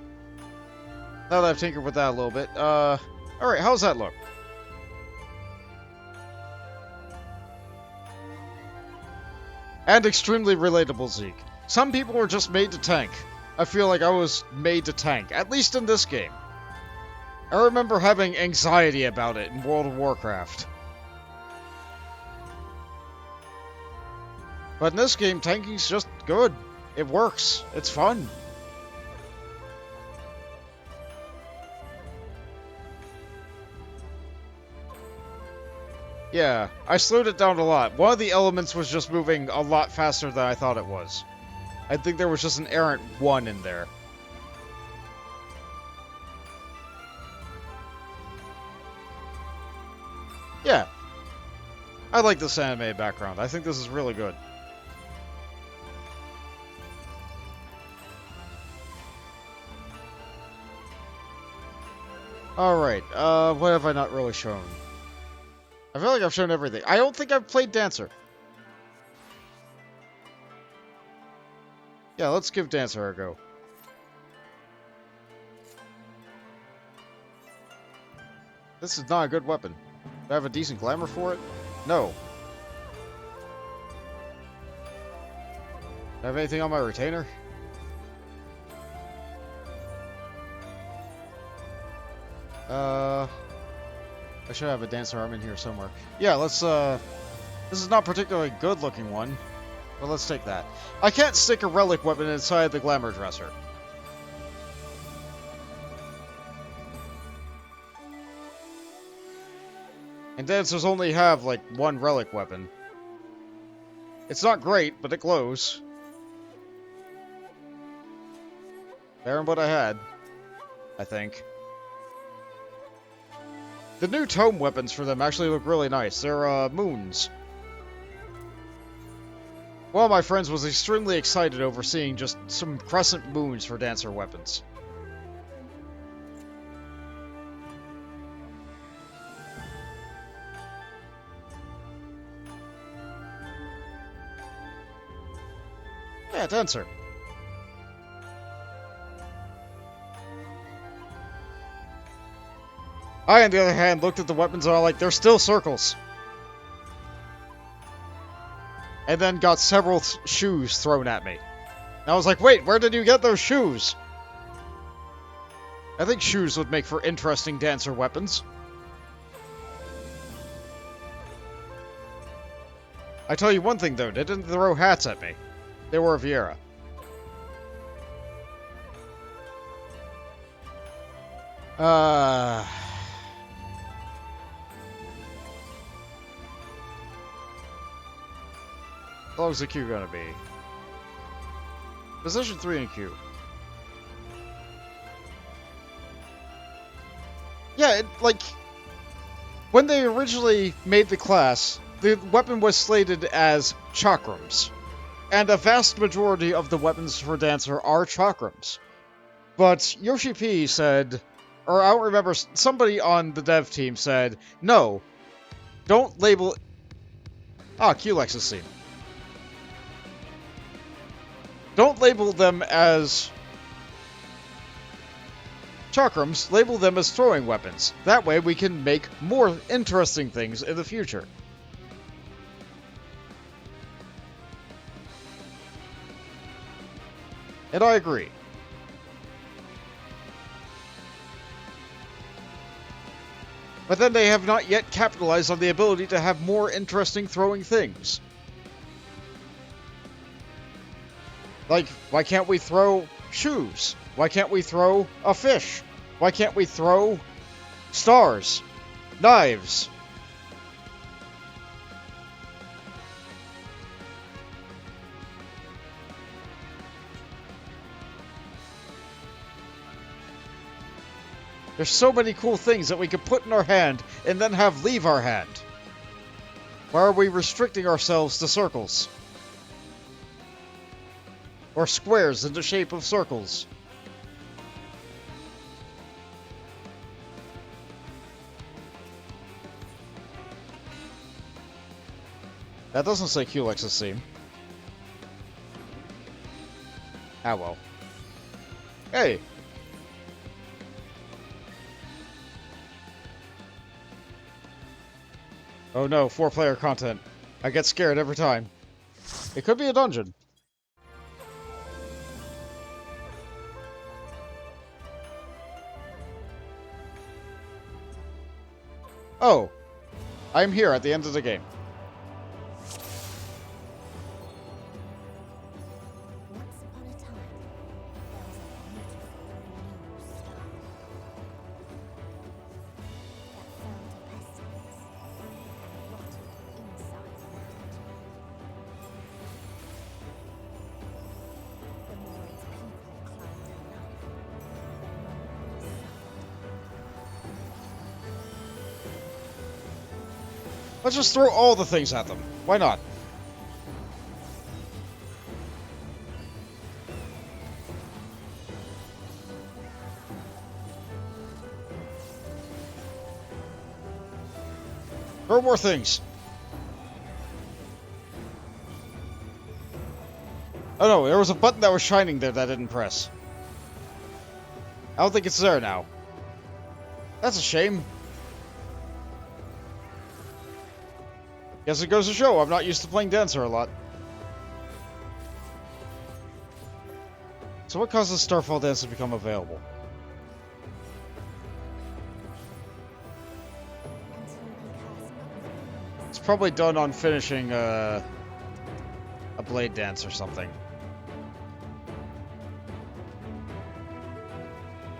Now that I've tinkered with that a little bit, alright, how's that look? And extremely relatable, Zeke. Some people were just made to tank. I feel like I was made to tank, at least in this game. I remember having anxiety about it in World of Warcraft. But in this game, tanking's just good. It works. It's fun. Yeah, I slowed it down a lot. One of the elements was just moving a lot faster than I thought it was. I think there was just an errant 1 in there. Yeah. I like this anime background. I think this is really good. Alright, what have I not really shown? I feel like I've shown everything. I don't think I've played Dancer. Yeah, let's give Dancer a go. This is not a good weapon. Do I have a decent glamour for it? No. Do I have anything on my retainer? I should have a Dancer arm in here somewhere. Yeah, let's, this is not a particularly good-looking one, but let's take that. I can't stick a relic weapon inside the glamour dresser. And Dancers only have, like, one relic weapon. It's not great, but it glows. Better than what I had, I think. The new tome weapons for them actually look really nice. They're, moons. One of my friends was extremely excited over seeing just some crescent moons for Dancer weapons. Yeah, Dancer. I, on the other hand, looked at the weapons and I was like, they're still circles. And then got several shoes thrown at me. And I was like, wait, where did you get those shoes? I think shoes would make for interesting Dancer weapons. I tell you one thing though, they didn't throw hats at me. They were a Viera. How long is the queue gonna be? Position 3 in queue. Yeah, like, when they originally made the class, the weapon was slated as chakrams. And a vast majority of the weapons for Dancer are chakrams. But Yoshi P said, or I don't remember, somebody on the dev team said, no, don't label... Ah, Qlex is seen. Don't label them as chakrams, label them as throwing weapons. That way we can make more interesting things in the future. And I agree. But then they have not yet capitalized on the ability to have more interesting throwing things. Like, why can't we throw shoes? Why can't we throw a fish? Why can't we throw stars? Knives? There's so many cool things that we could put in our hand and then have leave our hand. Why are we restricting ourselves to circles? Or squares in the shape of circles? That doesn't say Qlex's theme. Ah well. Hey, Oh no, 4-player content. I get scared every time. It could be a dungeon. Oh, I'm here at the end of the game. Once upon a time, there was a beautiful new star that fell to precipice, rotted inside the mountain. The more its people climbed the mountain, the more they suffered. Let's just throw all the things at them. Why not? Throw more things. Oh no, there was a button that was shining there that I didn't press. I don't think it's there now. That's a shame. Guess it goes to show I'm not used to playing Dancer a lot. So what causes Starfall Dance to become available? It's probably done on finishing a Blade Dance or something.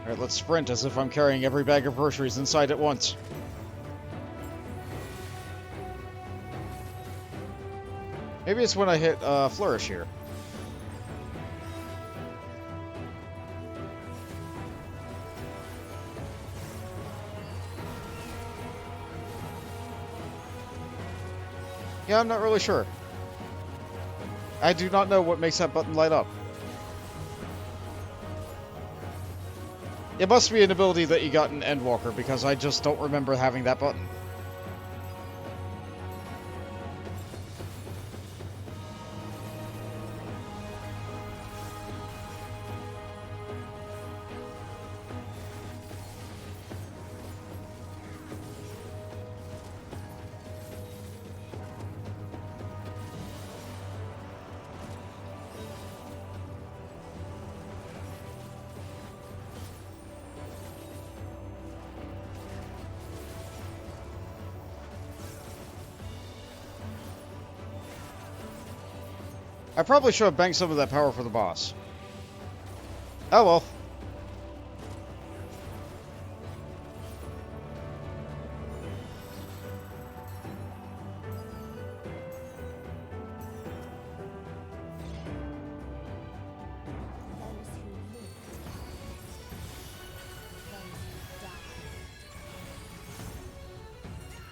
Alright, let's sprint as if I'm carrying every bag of groceries inside at once. Maybe it's when I hit Flourish here. Yeah, I'm not really sure. I do not know what makes that button light up. It must be an ability that you got in Endwalker, because I just don't remember having that button. I probably should have banked some of that power for the boss. Oh well. Those who lived are blessed. Those who died.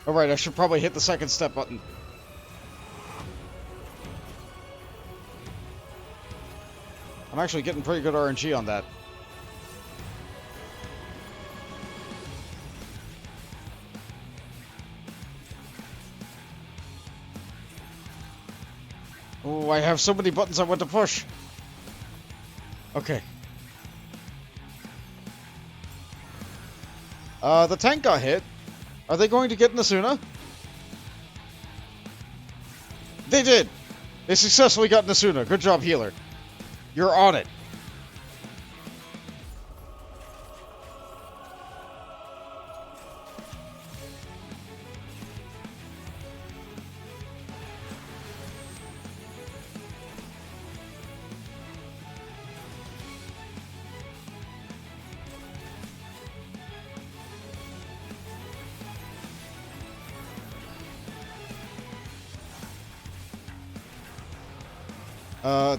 Alright, I should probably hit the second step button. I'm actually getting pretty good RNG on that. Oh, I have so many buttons I want to push. Okay. The tank got hit. Are they going to get Nasuna? They did! They successfully got Nasuna. Good job, healer. You're on it.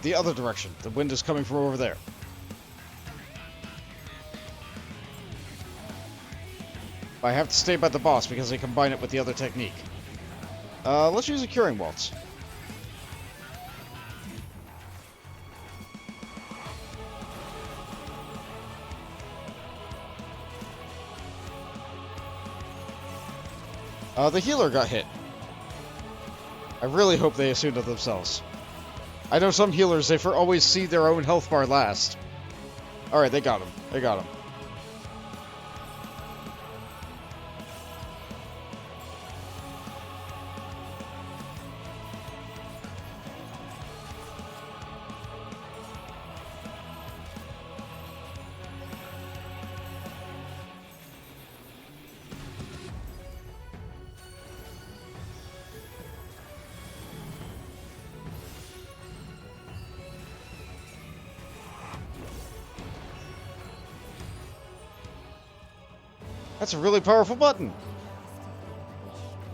The other direction. The wind is coming from over there. I have to stay by the boss because I combine it with the other technique. Let's use a Curing Waltz. The healer got hit. I really hope they assumed it themselves. I know some healers, they always see their own health bar last. Alright, they got him. They got him. That's a really powerful button.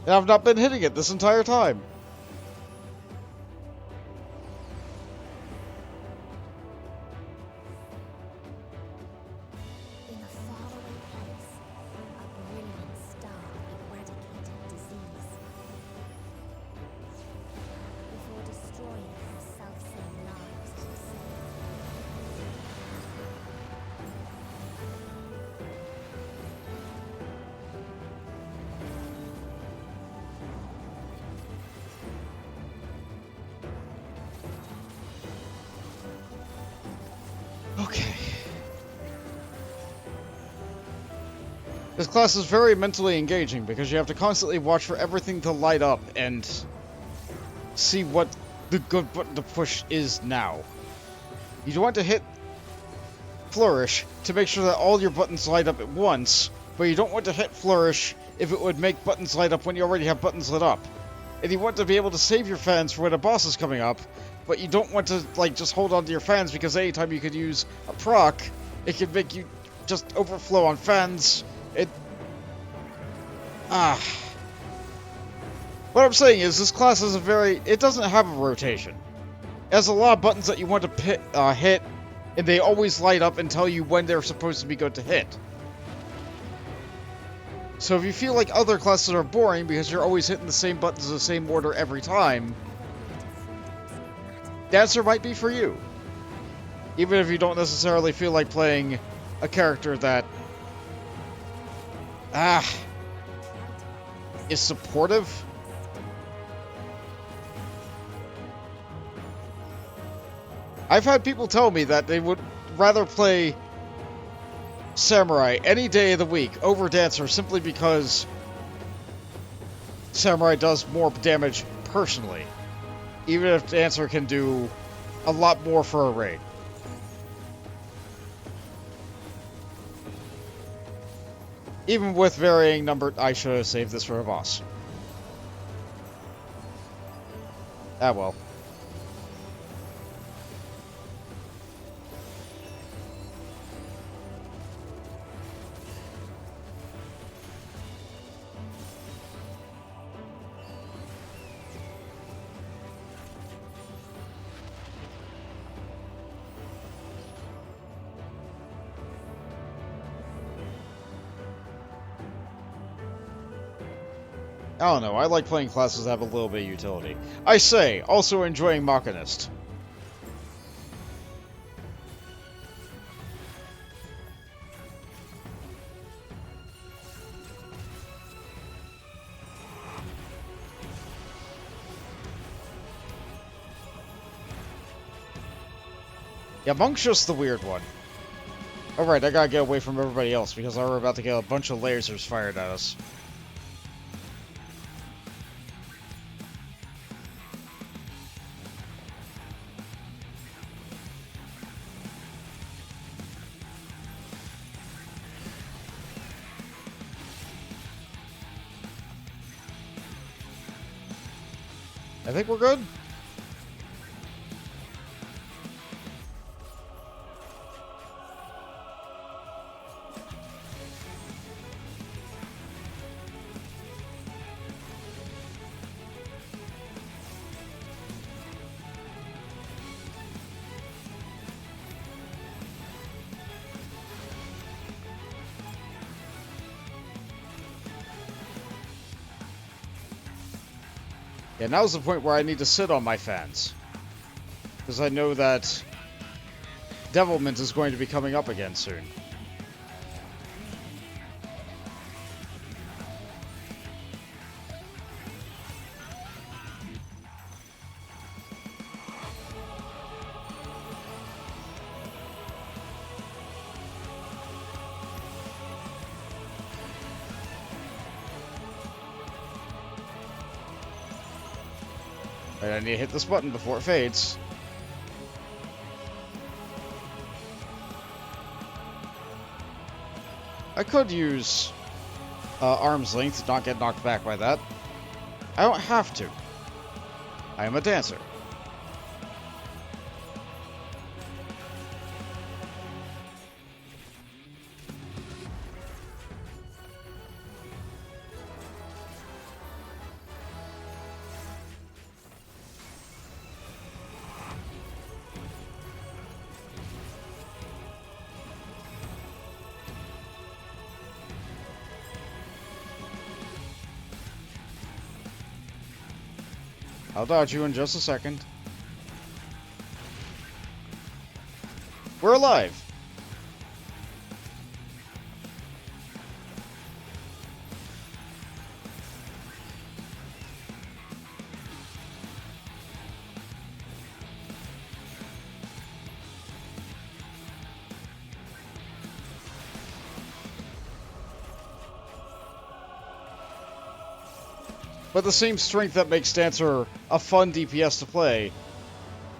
And I've not been hitting it this entire time. In a faraway place, a brilliant star eradicated disease. Before destroying the self-same lives it saved. Okay. This class is very mentally engaging because you have to constantly watch for everything to light up and see what the good button to push is now. You want to hit Flourish to make sure that all your buttons light up at once, but you don't want to hit Flourish if it would make buttons light up when you already have buttons lit up. And you want to be able to save your fans for when a boss is coming up, but you don't want to, like, just hold on to your fans because anytime you could use a proc, it could make you just overflow on fans. What I'm saying is, this class is it doesn't have a rotation. It has a lot of buttons that you want to hit, and they always light up and tell you when they're supposed to be good to hit. So if you feel like other classes are boring because you're always hitting the same buttons in the same order every time, Dancer might be for you. Even if you don't necessarily feel like playing a character that is supportive. I've had people tell me that they would rather play Samurai any day of the week over Dancer simply because Samurai does more damage personally, even if Dancer can do a lot more for a raid. Even with varying number... I should have saved this for a boss. Ah, well. I don't know, I like playing classes that have a little bit of utility. I say, also enjoying Machinist. Yeah, Monk's just the weird one. Alright, I gotta get away from everybody else because we're about to get a bunch of lasers fired at us. I think we're good. Yeah, now's the point where I need to sit on my fans. Because I know that Devilment is going to be coming up again soon. Right, I need to hit this button before it fades. I could use arm's length to not get knocked back by that. I don't have to. I am a dancer. I'll dodge you in just a second. We're alive! But the same strength that makes Dancer a fun DPS to play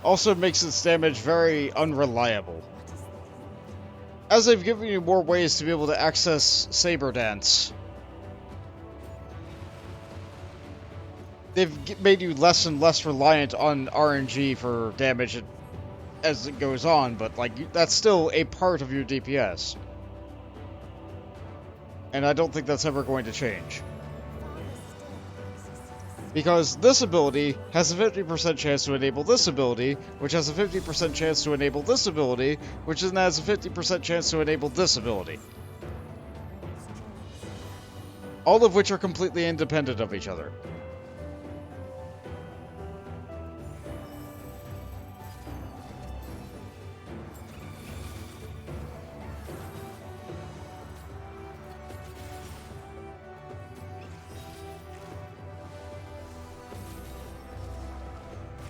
also makes its damage very unreliable. As they've given you more ways to be able to access Saber Dance, they've made you less and less reliant on RNG for damage as it goes on, but like that's still a part of your DPS. And I don't think that's ever going to change. Because this ability has a 50% chance to enable this ability, which has a 50% chance to enable this ability, which then has a 50% chance to enable this ability. All of which are completely independent of each other.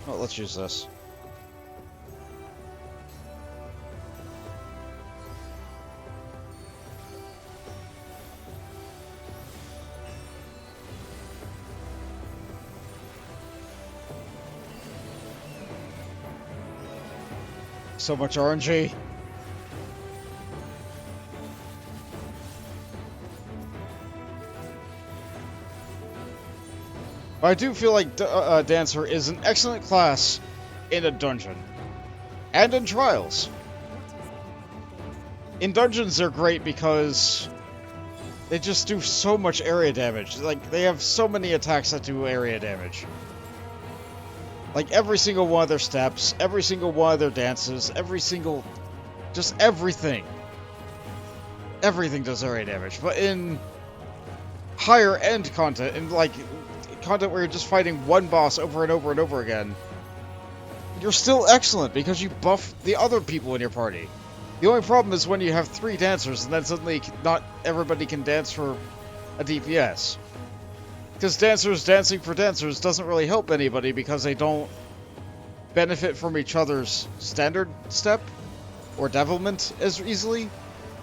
Well, let's use this. So much RNG. But I do feel like Dancer is an excellent class in a dungeon. And in Trials. In dungeons they're great because they just do so much area damage. Like, they have so many attacks that do area damage. Like, every single one of their steps, every single one of their dances, just everything. Everything does area damage. But in higher end content, in like content where you're just fighting one boss over and over and over again, you're still excellent because you buff the other people in your party. The only problem is when you have 3 dancers and then suddenly not everybody can dance for a DPS. Because dancers dancing for dancers doesn't really help anybody because they don't benefit from each other's standard step or devilment as easily.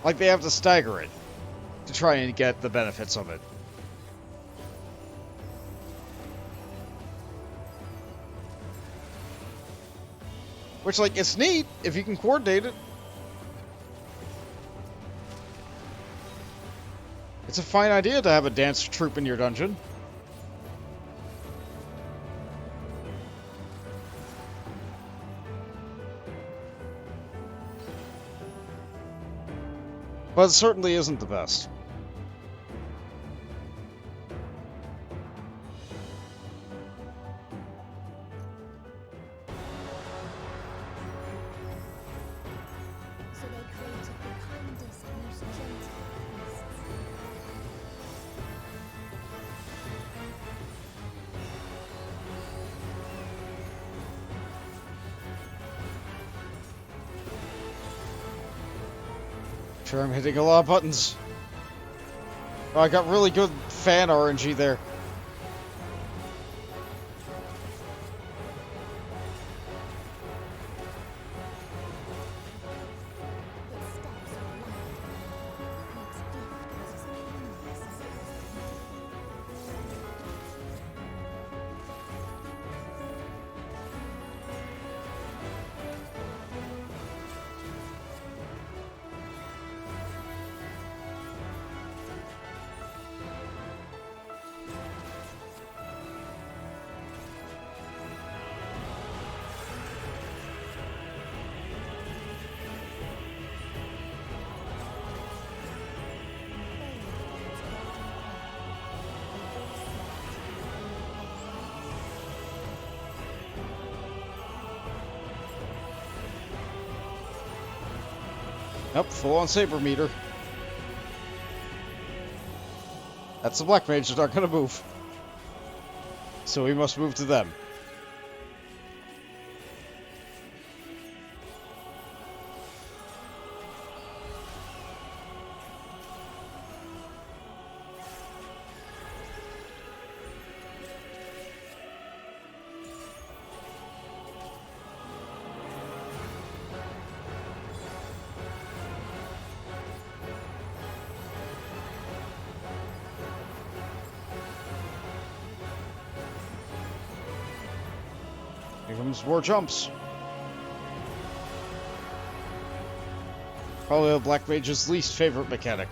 Like, they have to stagger it to try and get the benefits of it. Which, like, it's neat if you can coordinate it. It's a fine idea to have a dance troupe in your dungeon. But it certainly isn't the best. So they created the kindest, most gentle beasts. Sure, I'm hitting a lot of buttons. Oh, I got really good fan RNG there. Its steps are light, and its gift was as painless as it was gentle. Yep, full on saber meter. That's the Black Mage that aren't gonna move. So we must move to them. Here comes more jumps. Probably a Black Mage's least favorite mechanic.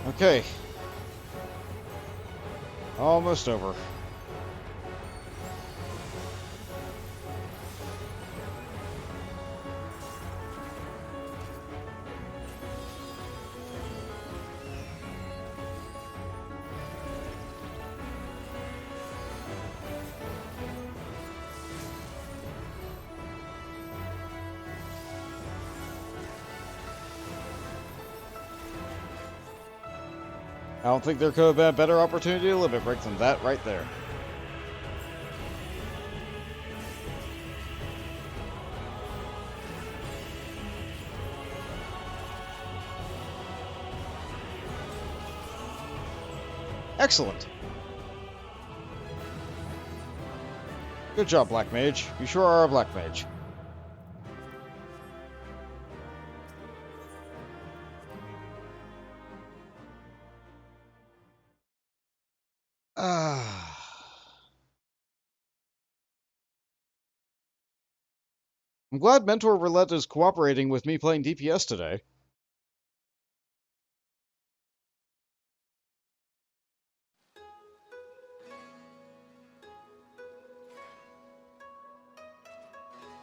Okay. Almost over. I don't think there could have been a better opportunity to limit break than that right there. Excellent. Good job, Black Mage. You sure are a Black Mage. I'm glad Mentor Roulette is cooperating with me playing DPS today.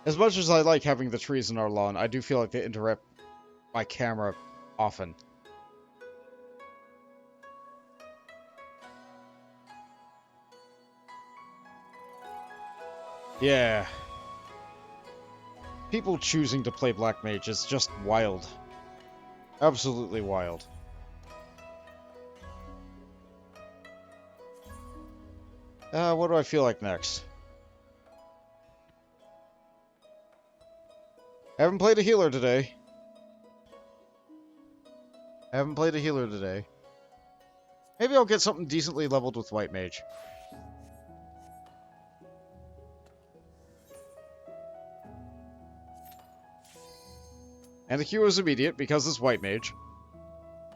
As much as I like having the trees in our lawn, I do feel like they interrupt my camera often. Yeah. People choosing to play Black Mage is just wild. Absolutely wild. What do I feel like next? I haven't played a healer today. Maybe I'll get something decently leveled with White Mage. And the Q is immediate because it's White Mage.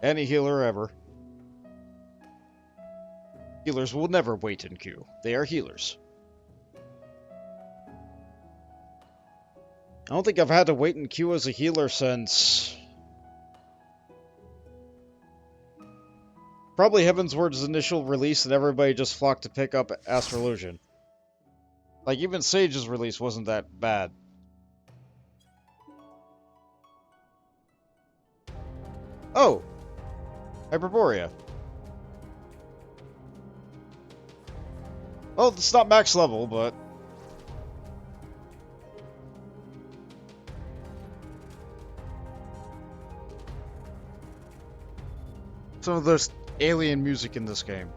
Any healer ever. Healers will never wait in Q. They are healers. I don't think I've had to wait in Q as a healer since... probably Heavensward's initial release and everybody just flocked to pick up Astrolution. Like, even Sage's release wasn't that bad. Oh! Hyperboreia. Well, it's not max level, but... some of this alien music in this game.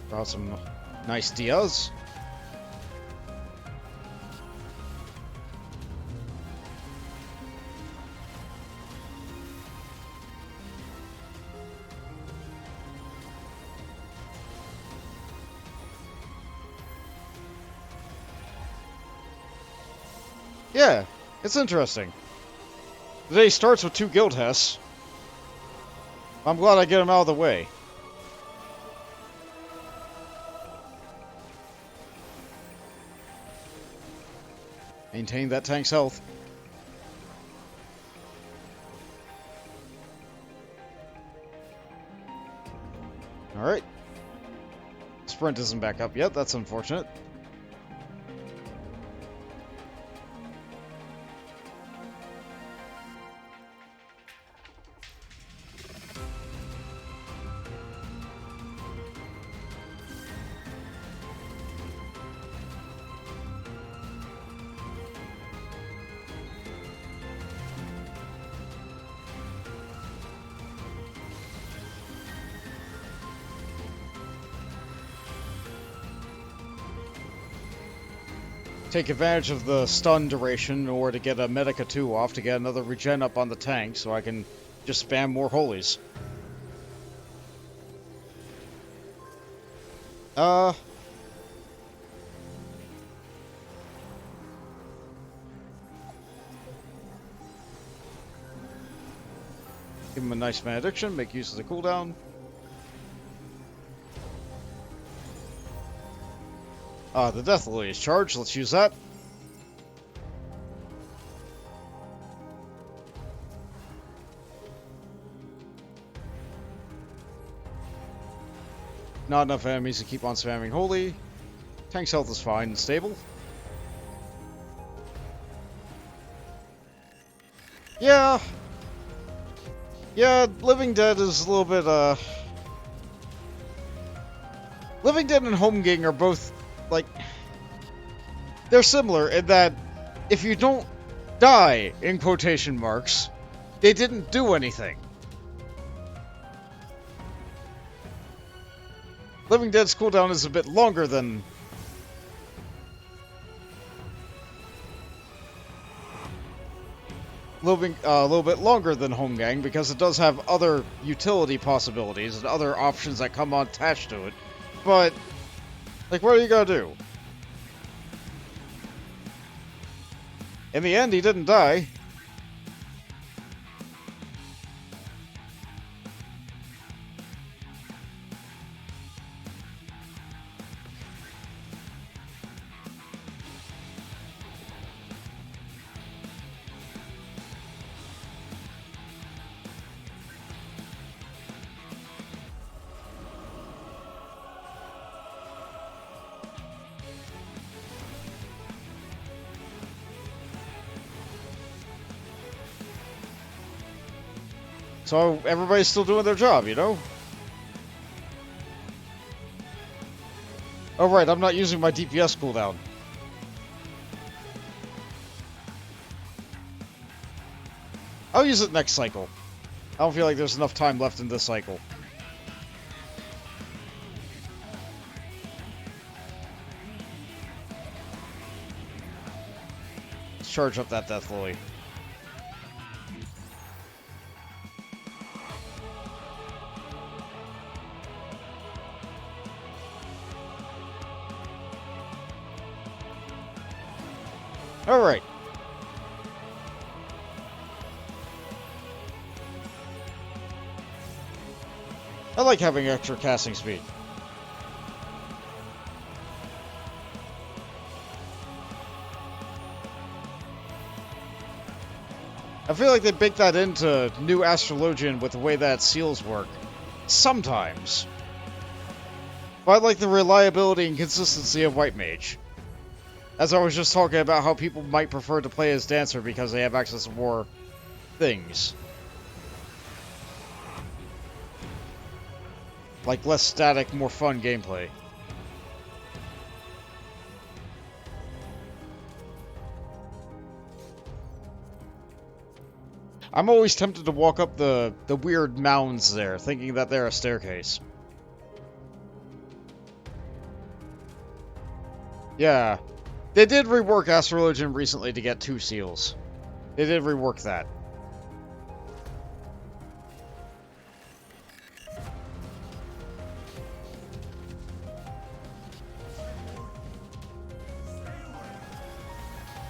Got some nice Diaz. Yeah, it's interesting. The day starts with 2 guild hests. I'm glad I get them out of the way. Maintain that tank's health. Alright. Sprint isn't back up yet, that's unfortunate. take advantage of the stun duration or to get a Medica 2 off to get another regen up on the tank so I can just spam more holies. Give him a nice malediction, make use of the cooldown. The Death Lily is charged, let's use that. Not enough enemies to keep on spamming Holy. Tank's health is fine and stable. Yeah. Yeah, Living Dead is a little bit, Living Dead and Holmgang are both, like, they're similar in that if you don't die, in quotation marks, they didn't do anything. Living Dead's cooldown is a bit longer than... a little bit longer than Holmgang because it does have other utility possibilities and other options that come on attached to it. But, like, what are you gonna do? In the end, he didn't die. So everybody's still doing their job, you know? Oh right, I'm not using my DPS cooldown. I'll use it next cycle. I don't feel like there's enough time left in this cycle. Let's charge up that Death Lily. Alright. I like having extra casting speed. I feel like they baked that into New Astrologian with the way that seals work. Sometimes. But I like the reliability and consistency of White Mage. As I was just talking about how people might prefer to play as Dancer because they have access to more things. Like less static, more fun gameplay. I'm always tempted to walk up the weird mounds there, thinking that they're a staircase. Yeah. They did rework Astrologian recently to get 2 seals. They did rework that.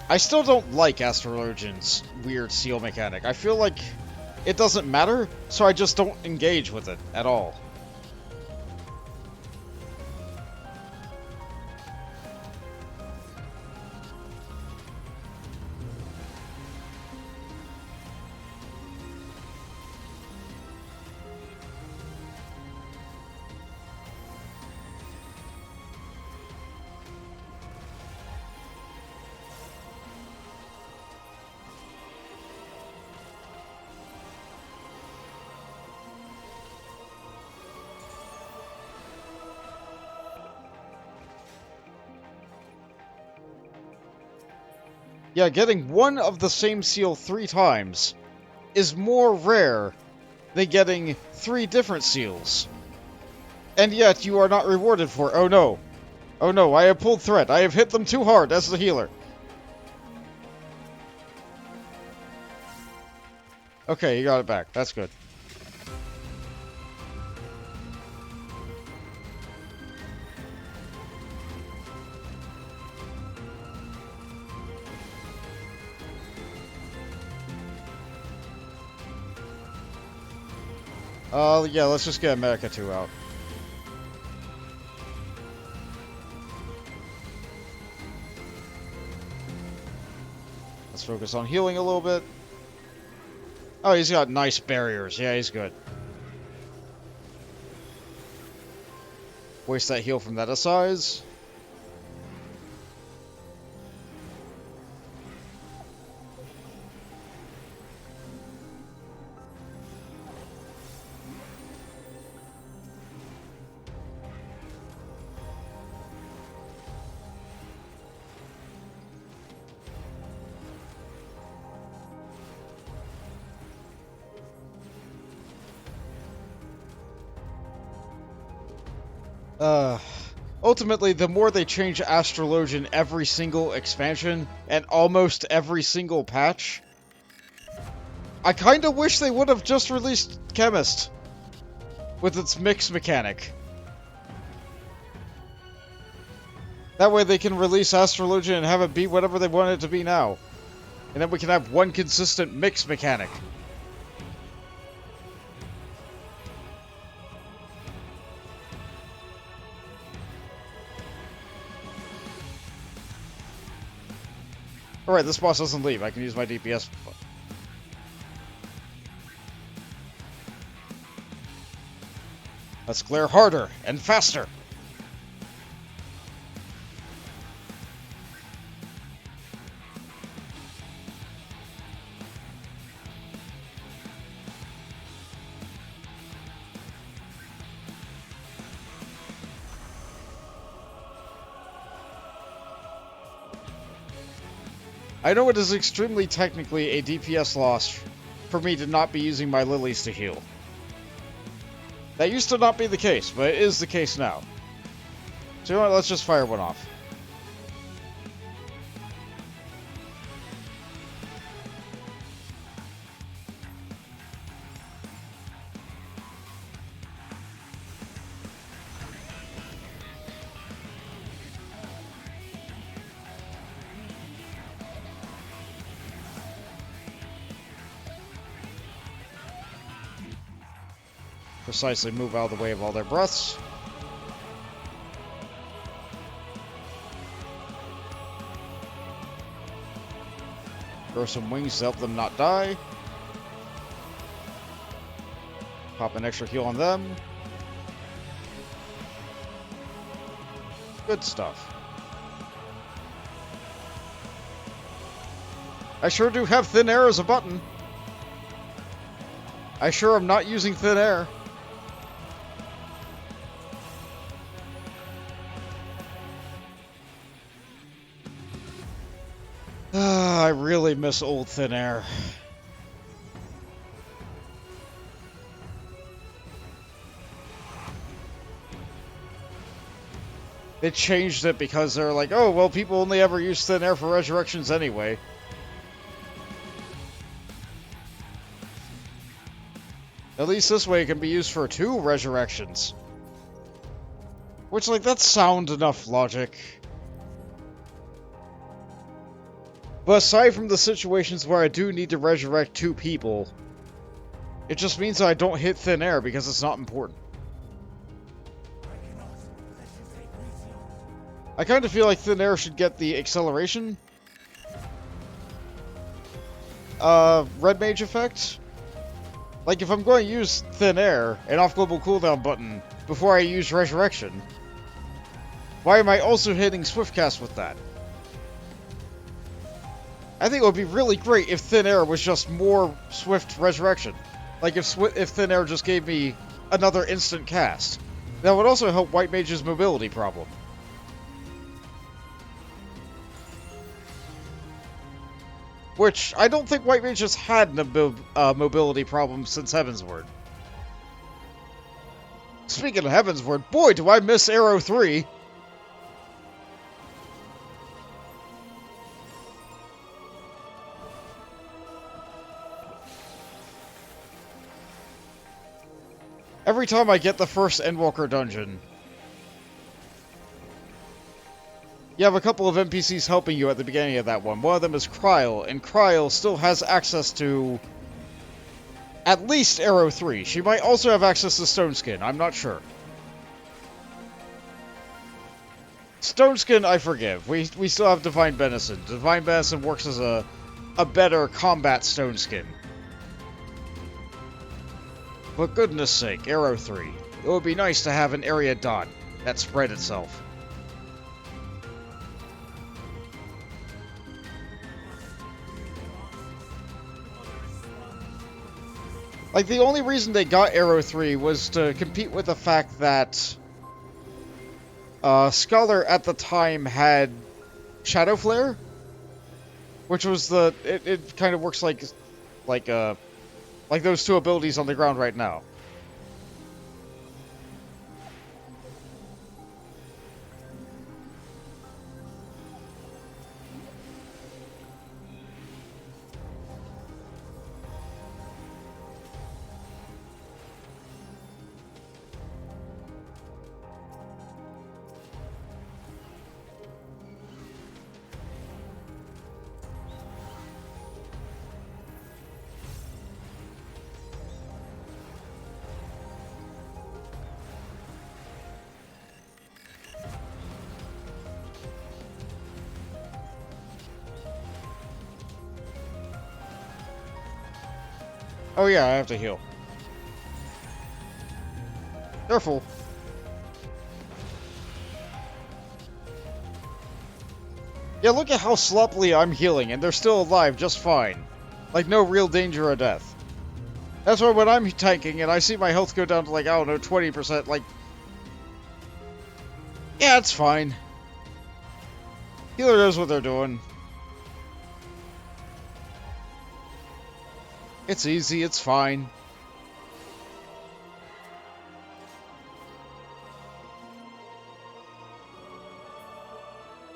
I still don't like Astrologian's weird seal mechanic. I feel like it doesn't matter, so I just don't engage with it at all. Yeah, getting one of the same seal 3 times is more rare than getting 3 different seals. And yet you are not rewarded for it. Oh no. Oh no, I have pulled thread. I have hit them too hard as the healer. Okay, you got it back. That's good. Yeah, let's just get America 2 out. Let's focus on healing a little bit. Oh, he's got nice barriers. Yeah, he's good. Waste that heal from that size. Ultimately, the more they change Astrologian every single expansion, and almost every single patch, I kinda wish they would have just released Chemist with its mix mechanic. That way they can release Astrologian and have it be whatever they want it to be now. And then we can have one consistent mix mechanic. Alright, this boss doesn't leave. I can use my DPS. Let's glare harder and faster. I know it is extremely technically a DPS loss for me to not be using my lilies to heal. That used to not be the case, but it is the case now. So you know what, let's just fire one off. Precisely move out of the way of all their breaths. Throw some wings to help them not die. Pop an extra heal on them. Good stuff. I sure do have thin air as a button. I sure am not using thin air. I really miss old thin air. They changed it because they're like, oh, well, people only ever use thin air for resurrections anyway. At least this way it can be used for 2 resurrections. Which, like, that's sound enough logic. But aside from the situations where I do need to resurrect 2 people, it just means that I don't hit thin air because it's not important. I kind of feel like thin air should get the acceleration. Red Mage effect. Like, if I'm going to use thin air, an off-global cooldown button, before I use resurrection, why am I also hitting Swiftcast with that? I think it would be really great if thin air was just more swift resurrection. Like if thin air just gave me another instant cast. That would also help White Mage's mobility problem. Which, I don't think White Mage has had a mobility problem since Heavensward. Speaking of Heavensward, boy do I miss Arrow 3! Every time I get the first Endwalker dungeon, you have a couple of NPCs helping you at the beginning of that one. One of them is Kryl, and Kryl still has access to at least Arrow 3. She might also have access to Stone Skin, I'm not sure. Stone Skin, I forgive. We still have Divine Benison. Divine Benison works as a better combat Stone Skin. For goodness sake, Arrow 3. It would be nice to have an area dot that spread itself. Like, the only reason they got Arrow 3 was to compete with the fact that Scholar at the time had Shadow Flare, which was the... It kind of works like those two abilities on the ground right now. Oh yeah, I have to heal. Careful. Yeah, look at how sloppily I'm healing, and they're still alive just fine. Like, no real danger of death. That's why when I'm tanking and I see my health go down to, like, I don't know, 20%, like... Yeah, it's fine. Healer knows what they're doing. It's easy, it's fine.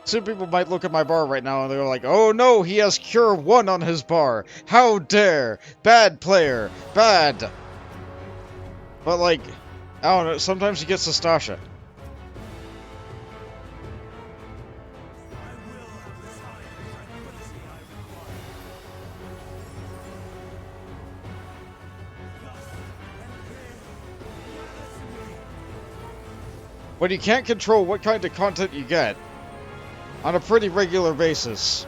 Some people might look at my bar right now and they're like, oh no, he has Cure 1 on his bar. How dare! Bad player! Bad! But like, I don't know, sometimes he gets Stasha. When you can't control what kind of content you get on a pretty regular basis.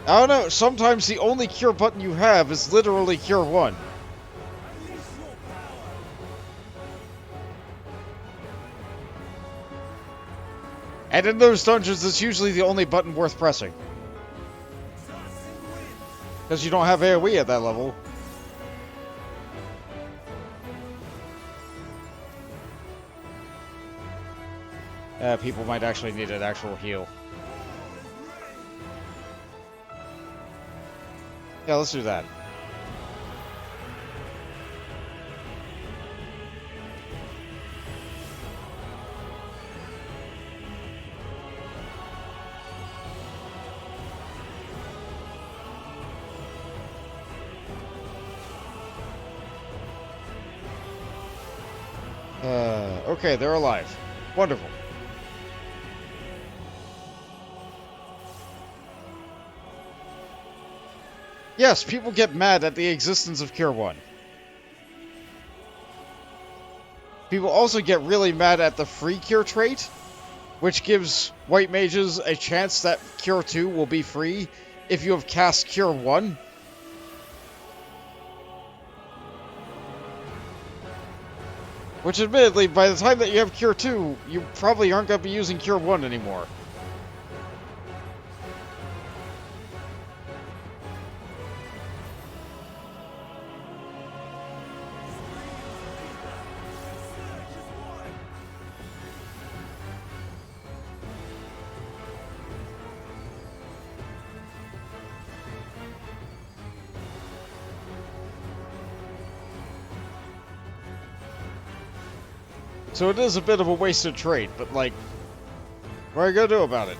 I don't know, sometimes the only cure button you have is literally Cure 1. And in those dungeons, it's usually the only button worth pressing. Because you don't have AoE at that level. People might actually need an actual heal. Yeah, let's do that. Okay, they're alive. Wonderful. Yes, people get mad at the existence of Cure 1. People also get really mad at the free Cure trait, which gives white mages a chance that Cure 2 will be free if you have cast Cure 1. Which admittedly, by the time that you have Cure 2, you probably aren't going to be using Cure 1 anymore. So it is a bit of a wasted trait, but like, what are you gonna do about it?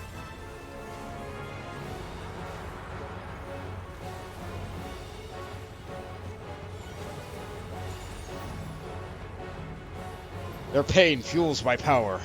Their pain fuels my power.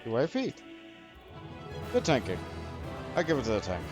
Do I have feet? Good tanking. I give it to the tank.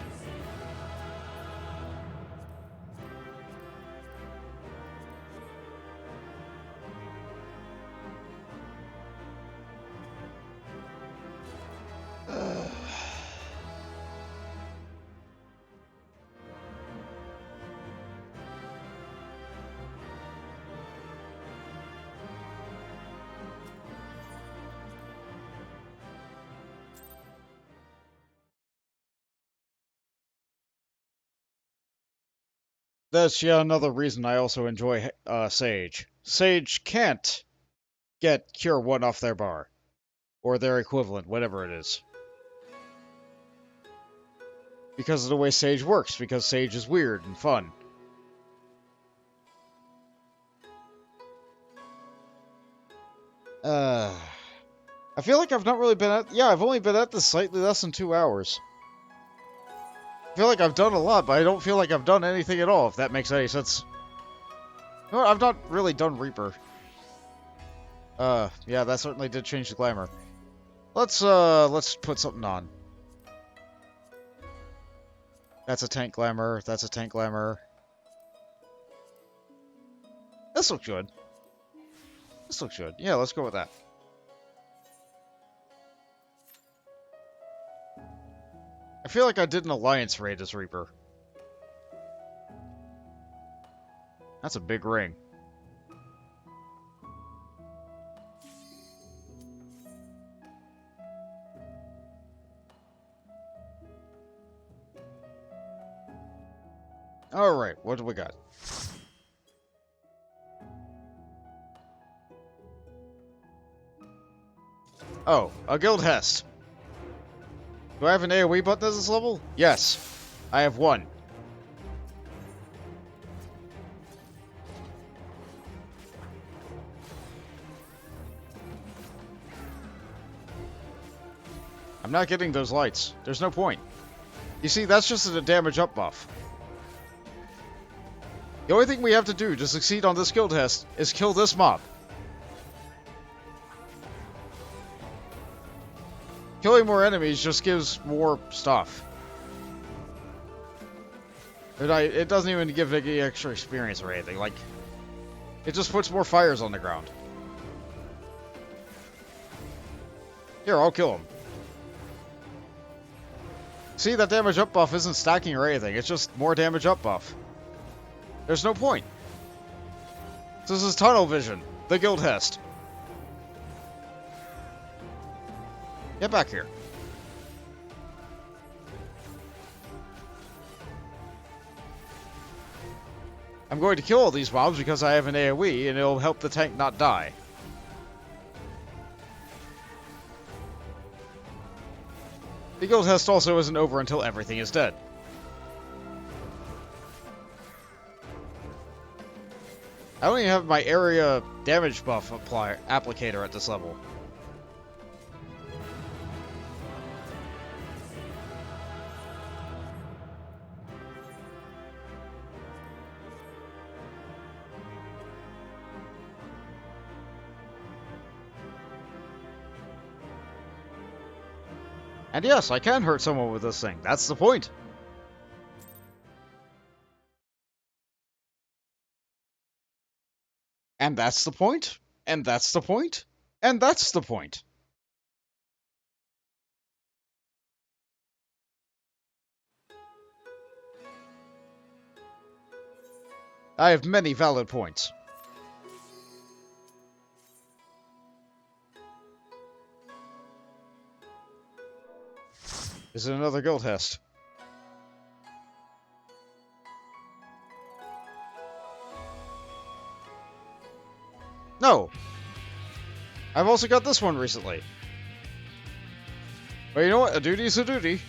That's yet another reason I also enjoy Sage. Sage can't get Cure 1 off their bar. Or their equivalent, whatever it is. Because of the way Sage works, because Sage is weird and fun. I feel like I've not really been at... Yeah, I've only been at this slightly less than 2 hours. I feel like I've done a lot, but I don't feel like I've done anything at all, if that makes any sense. No, I've not really done Reaper. Yeah, that certainly did change the glamour. Let's put something on. That's a tank glamour, that's a tank glamour. This looks good. This looks good. Yeah, let's go with that. I feel like I did an alliance raid as Reaper. That's a big ring. Alright, what do we got? Oh, a guild hest. Do I have an AoE button at this level? Yes. I have one. I'm not getting those lights. There's no point. You see, that's just a damage up buff. The only thing we have to do to succeed on this guild test is kill this mob. Killing more enemies just gives more stuff. It doesn't even give any extra experience or anything. Like, it just puts more fires on the ground. Here, I'll kill him. See, that damage up buff isn't stacking or anything. It's just more damage up buff. There's no point. This is tunnel vision. The guild hest. Get back here. I'm going to kill all these mobs because I have an AoE and it'll help the tank not die. The guild test also isn't over until everything is dead. I don't even have my area damage buff applicator at this level. And yes, I can hurt someone with this thing. That's the point. And that's the point. And that's the point. And that's the point. I have many valid points. Is it another guild test? No! I've also got this one recently. But you know what? A duty's a duty.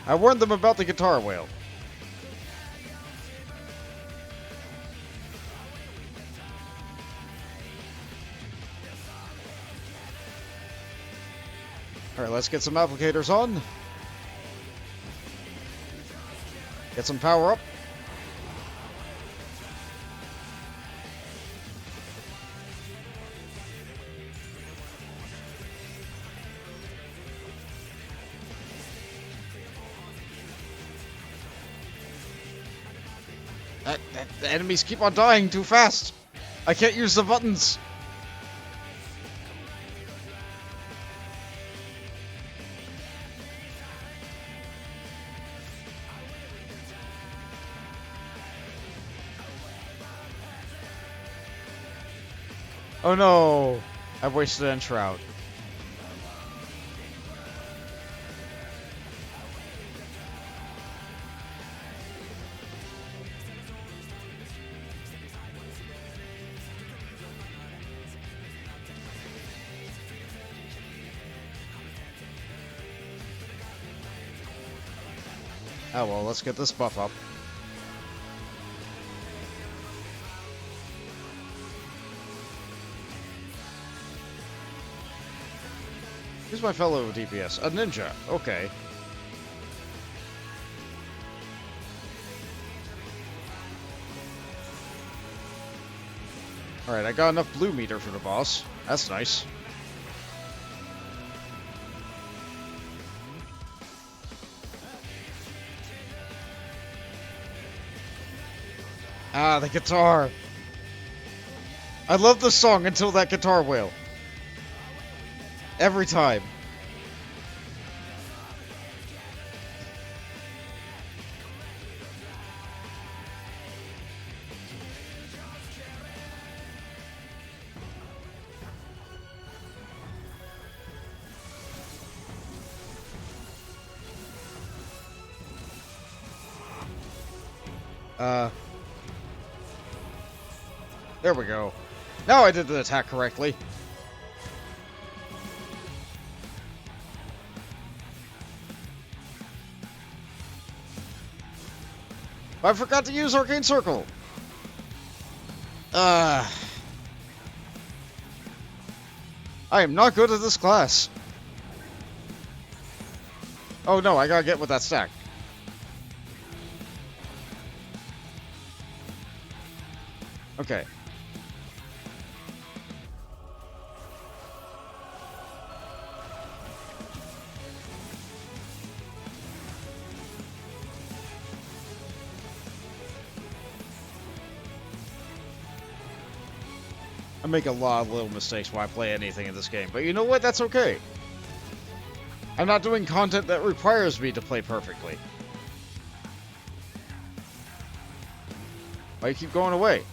I warned them about the guitar whale. Alright, let's get some applicators on. Get some power up. The enemies keep on dying too fast. I can't use the buttons. Oh no! I've wasted an shroud. Oh well, let's get this buff up. Who's my fellow DPS? A ninja. Okay. Alright, I got enough blue meter for the boss. That's nice. Ah, the guitar. I love the song until that guitar whale. Every time. There we go. Now I did the attack correctly. I forgot to use Arcane Circle. I am not good at this class. Oh no, I gotta get with that stack. Okay. I make a lot of little mistakes when I play anything in this game, but you know what? That's okay. I'm not doing content that requires me to play perfectly. Why you keep going away?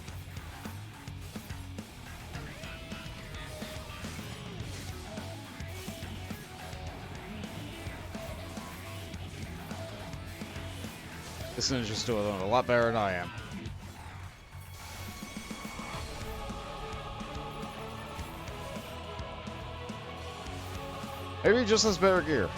This ninja's doing a lot better than I am. Maybe he just has better gear.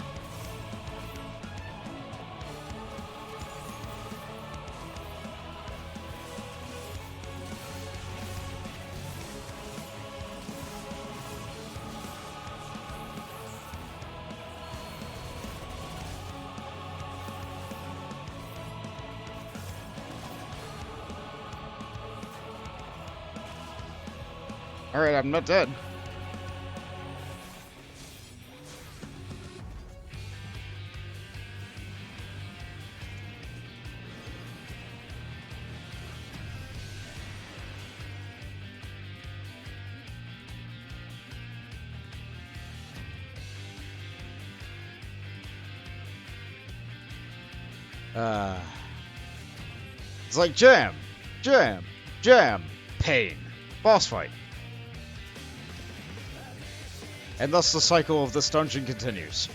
Alright, I'm not dead. It's like jam, jam, jam, pain, boss fight. And thus the cycle of this dungeon continues.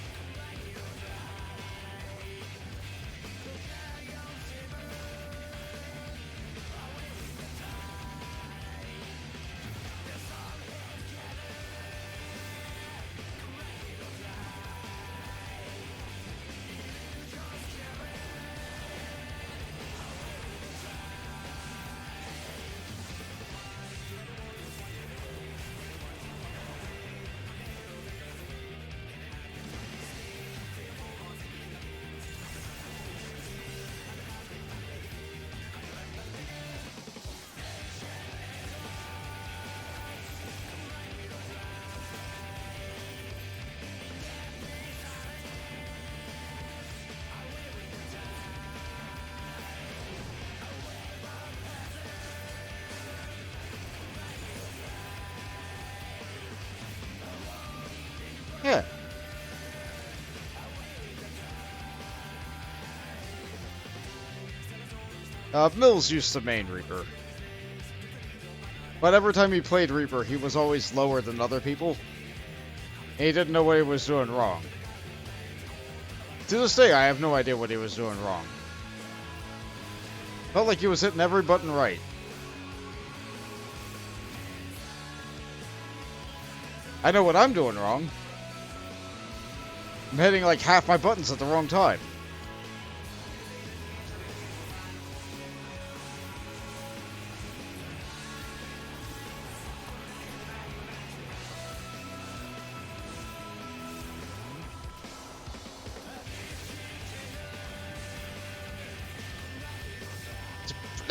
Yeah. Mills used to main Reaper. But every time he played Reaper, he was always lower than other people. And he didn't know what he was doing wrong. To this day, I have no idea what he was doing wrong. Felt like he was hitting every button right. I know what I'm doing wrong. I'm hitting like half my buttons at the wrong time.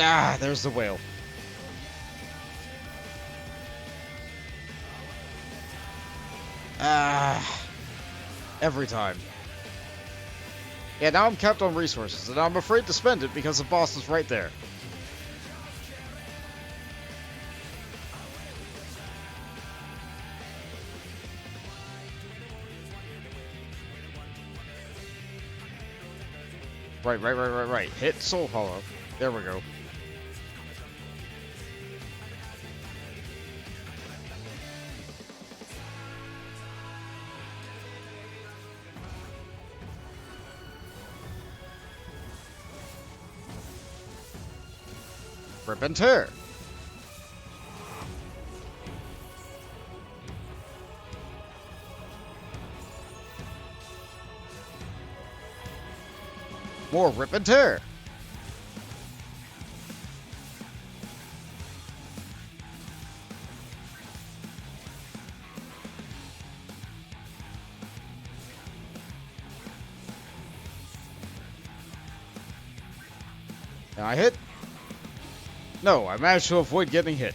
Ah, there's the whale. Ah, every time. Yeah, now I'm capped on resources, and I'm afraid to spend it because the boss is right there. Right. Hit Soul Hollow. There we go. Rip and tear. More rip and tear. Can I hit? No, I managed to avoid getting hit.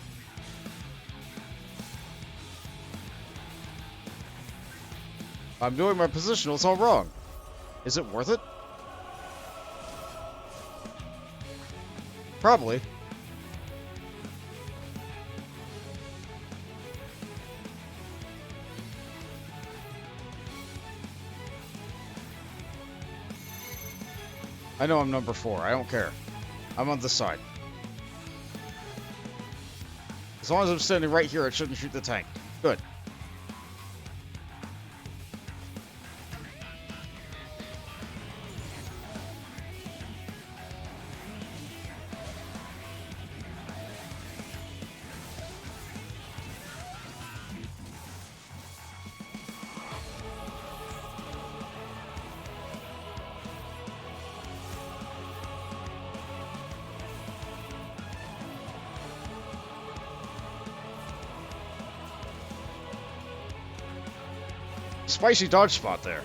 I'm doing my positionals all wrong. Is it worth it? Probably. I know I'm number 4. I don't care. I'm on this side. As long as I'm standing right here, it shouldn't shoot the tank. Good. Spicy dodge spot there.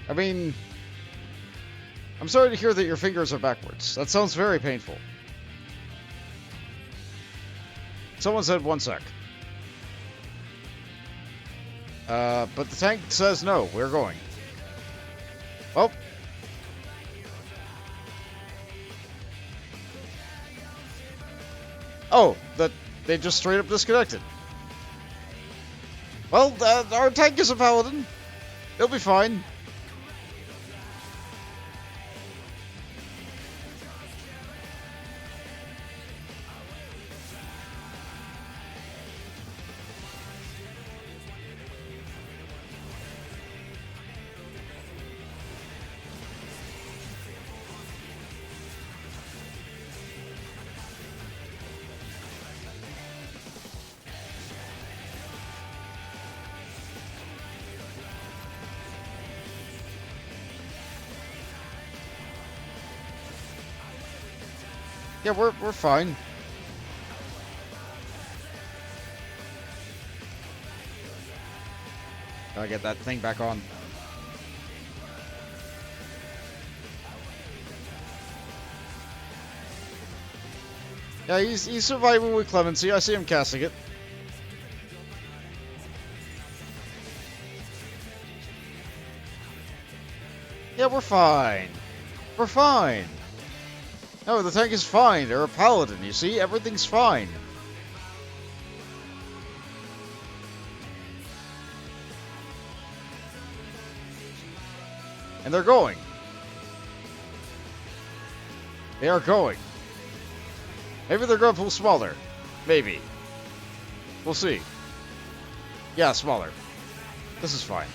I mean, I'm sorry to hear that your fingers are backwards. That sounds very painful. Someone said 1 sec. But the tank says no, we're going. Oh. Oh, they just straight up disconnected. Well, our tank is a paladin. It'll be fine. Yeah, we're fine. Gotta get that thing back on. Yeah, he's surviving with clemency. I see him casting it. Yeah, we're fine. We're fine. No, the tank is fine. They're a paladin, you see? Everything's fine. And they're going. They are going. Maybe they're going to pull smaller. Maybe. We'll see. Yeah, smaller. This is fine.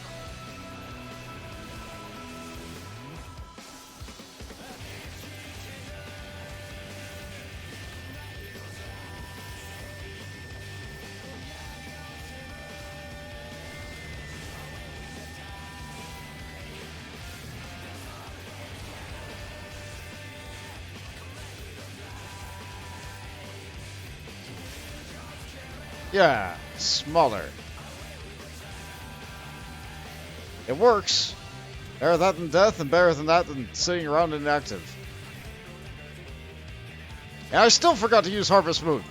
Yeah, smaller. It works. Better that than death, and better than that than sitting around inactive. And I still forgot to use Harvest Moon.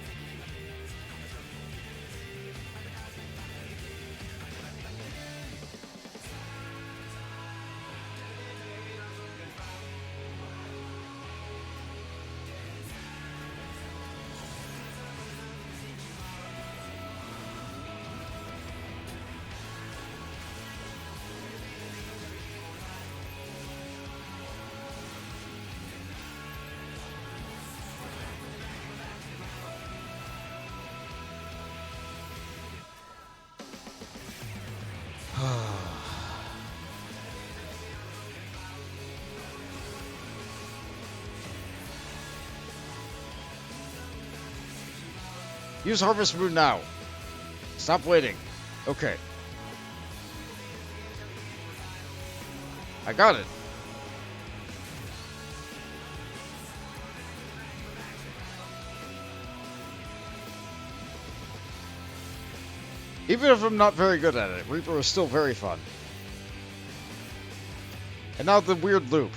Use Harvest Moon now. Stop waiting. Okay. I got it. Even if I'm not very good at it, Reaper is still very fun. And now the weird loop.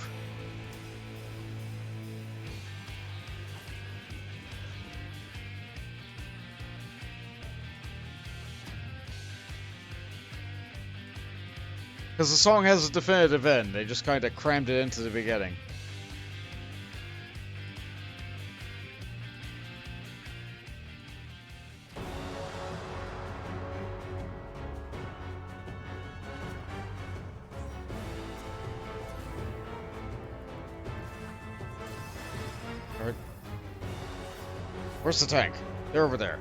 Because the song has a definitive end, they just kind of crammed it into the beginning. Alright. Where's the tank? They're over there.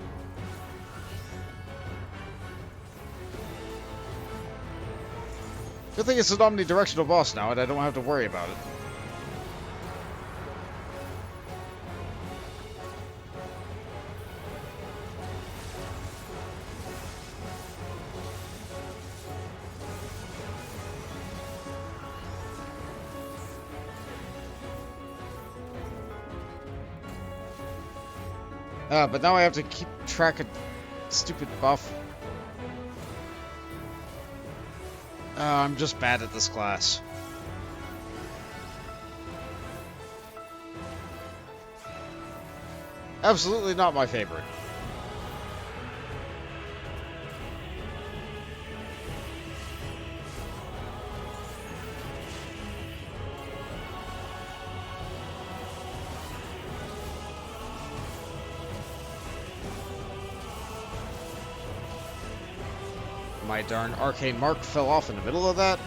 Good thing it's an omnidirectional boss now, and I don't have to worry about it. But now I have to keep track of stupid buff. I'm just bad at this class. Absolutely not my favorite. My darn arcane mark fell off in the middle of that.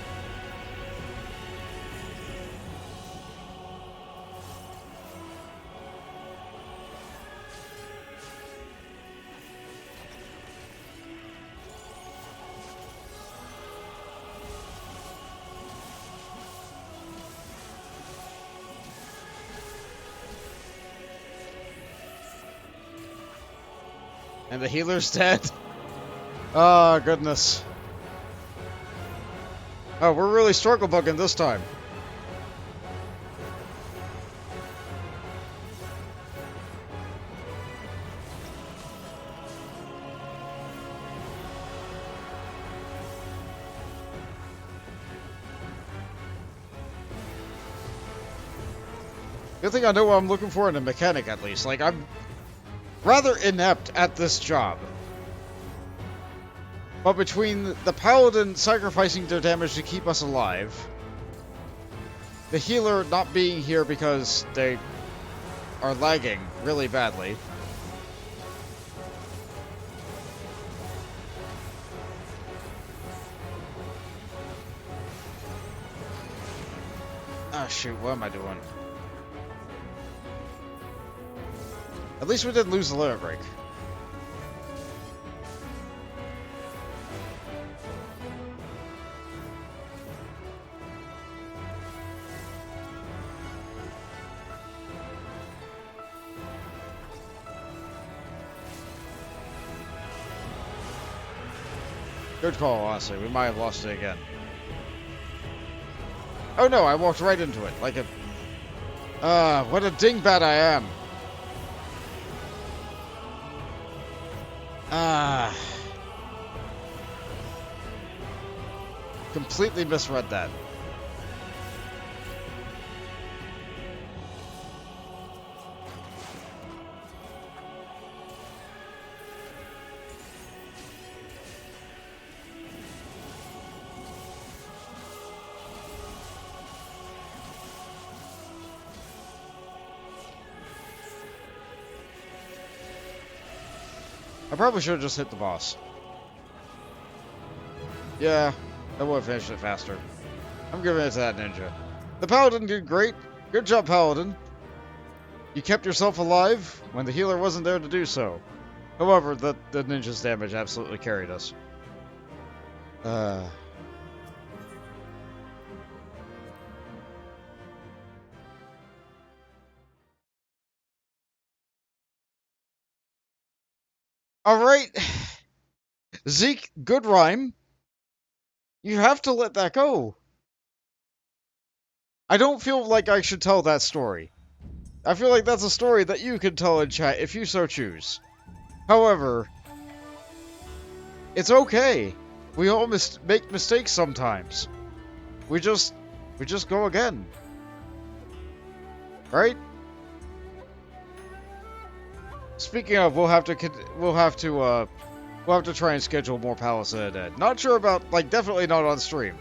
And the healer's dead. Oh, goodness. Oh, we're really struggle bugging this time. Good thing I know what I'm looking for in a mechanic, at least. Like, I'm rather inept at this job. But between the Paladin sacrificing their damage to keep us alive, the healer not being here because they are lagging really badly, ah, shoot, what am I doing? At least we didn't lose the limit break. Good call, honestly. We might have lost it again. Oh no, I walked right into it. Like a... what a dingbat I am. Completely misread that. I probably should have just hit the boss. Yeah, that would have finished it faster. I'm giving it to that ninja. The Paladin did great. Good job, Paladin. You kept yourself alive when the healer wasn't there to do so. However, the ninja's damage absolutely carried us. Alright. Zeke, good rhyme. You have to let that go. I don't feel like I should tell that story. I feel like that's a story that you can tell in chat if you so choose. However, it's okay. We all make mistakes sometimes. We just go again. Right? Speaking of, we'll have to try and schedule more Palace Dead. Not sure about, like, definitely not on stream.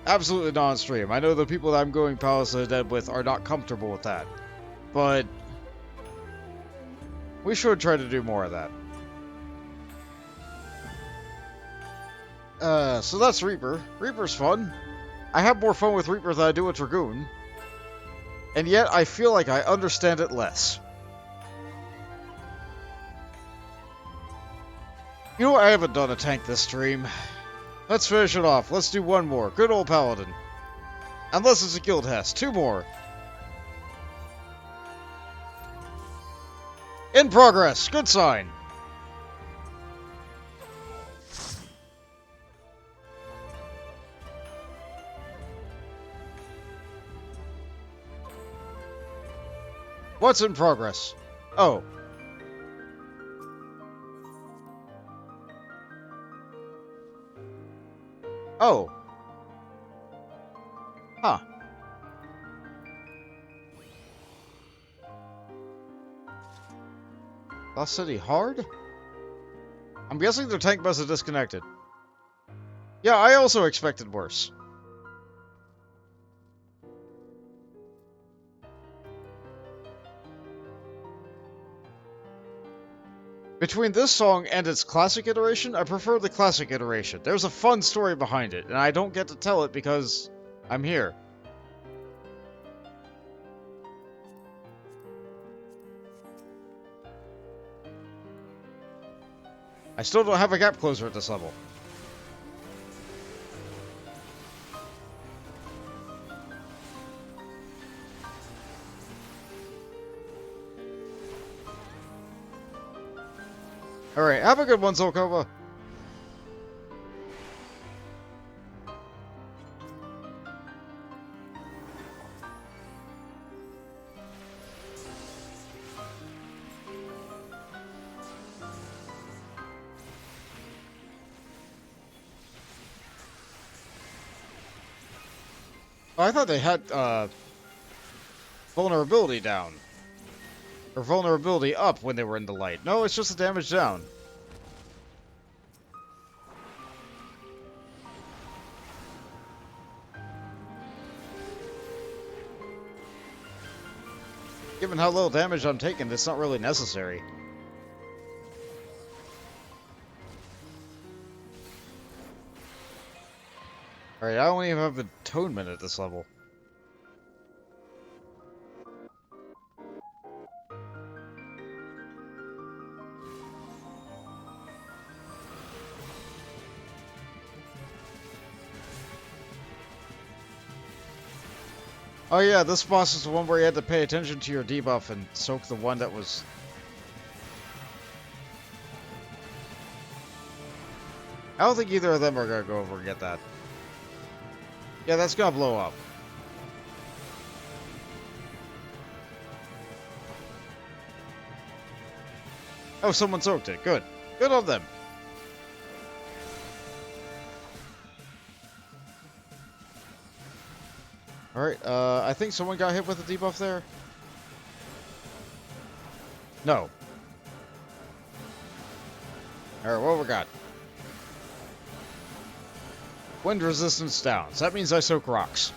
Absolutely not on stream. I know the people that I'm going Palace Dead with are not comfortable with that. But we should try to do more of that. So that's Reaper. Reaper's fun. I have more fun with Reaper than I do with Dragoon. And yet, I feel like I understand it less. You know what? I haven't done a tank this stream. Let's finish it off. Let's do one more. Good old Paladin. Unless it's a guild test. 2 more. In progress. Good sign. What's in progress? Oh. Oh. Huh. Lost City hard? I'm guessing their tank bus is disconnected. Yeah, I also expected worse. Between this song and its classic iteration, I prefer the classic iteration. There's a fun story behind it, and I don't get to tell it because I'm here. I still don't have a gap closer at this level. Alright, have a good one, Zolkova. Oh, I thought they had, vulnerability down. Or vulnerability up when they were in the light. No, it's just the damage down. Given how little damage I'm taking, it's not really necessary. Alright, I don't even have atonement at this level. Oh yeah, this boss is the one where you had to pay attention to your debuff and soak the one that was... I don't think either of them are gonna go over and get that. Yeah, that's gonna blow up. Oh, someone soaked it. Good. Good on them. Alright, I think someone got hit with a debuff there. No. Alright, what we got? Wind resistance down. So that means I soak rocks.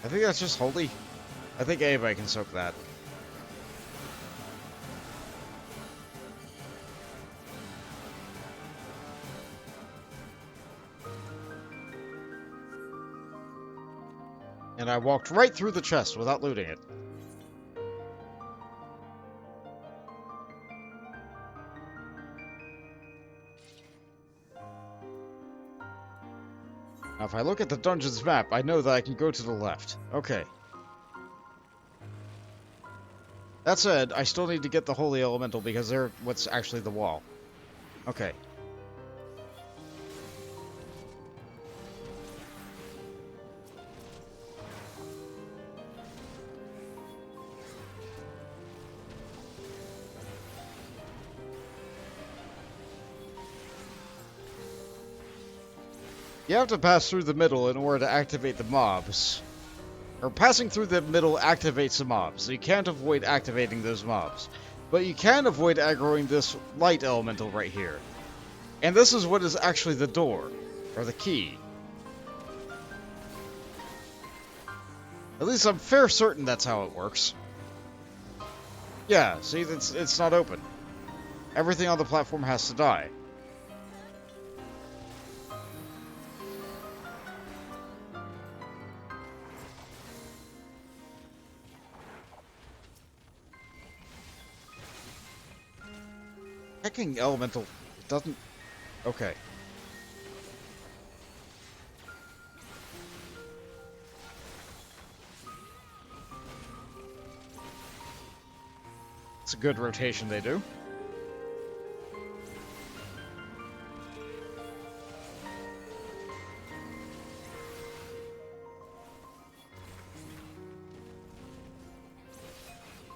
I think that's just holy. I think anybody can soak that. And I walked right through the chest without looting it. Now, if I look at the dungeon's map, I know that I can go to the left. Okay. That said, I still need to get the Holy Elemental because they're what's actually the wall. Okay. You have to pass through the middle in order to activate the mobs. Or passing through the middle activates the mobs. So you can't avoid activating those mobs. But you can avoid aggroing this light elemental right here. And this is what is actually the door. Or the key. At least I'm fair certain that's how it works. Yeah, see, it's not open. Everything on the platform has to die. Hacking elemental doesn't... Okay. It's a good rotation they do.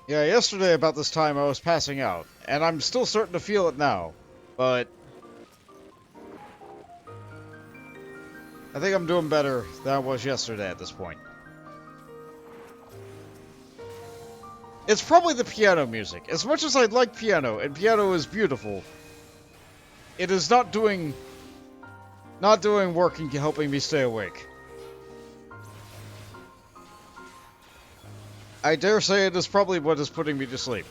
Yeah, yesterday about this time I was passing out, and I'm still starting to feel it now, but I think I'm doing better than I was yesterday at this point. It's probably the piano music. As much as I like piano, and piano is beautiful, it is not doing work and helping me stay awake. I dare say it is probably what is putting me to sleep.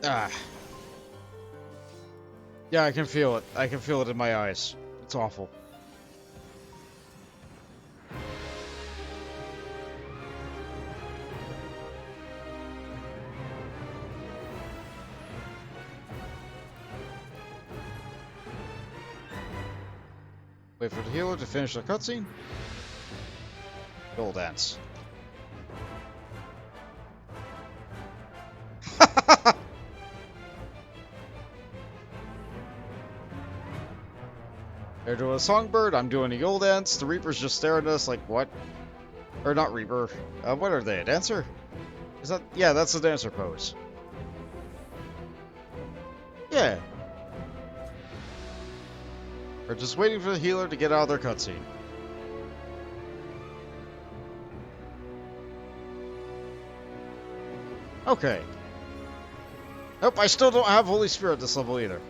Ah. Yeah, I can feel it. I can feel it in my eyes. It's awful. Wait for the healer to finish the cutscene. Goal dance. They're doing a songbird, I'm doing a yule dance, the Reaper's just staring at us like, what? Or not Reaper. What are they, a dancer? Is that... yeah, that's the dancer pose. Yeah. We're just waiting for the healer to get out of their cutscene. Okay. Nope, I still don't have Holy Spirit this level either.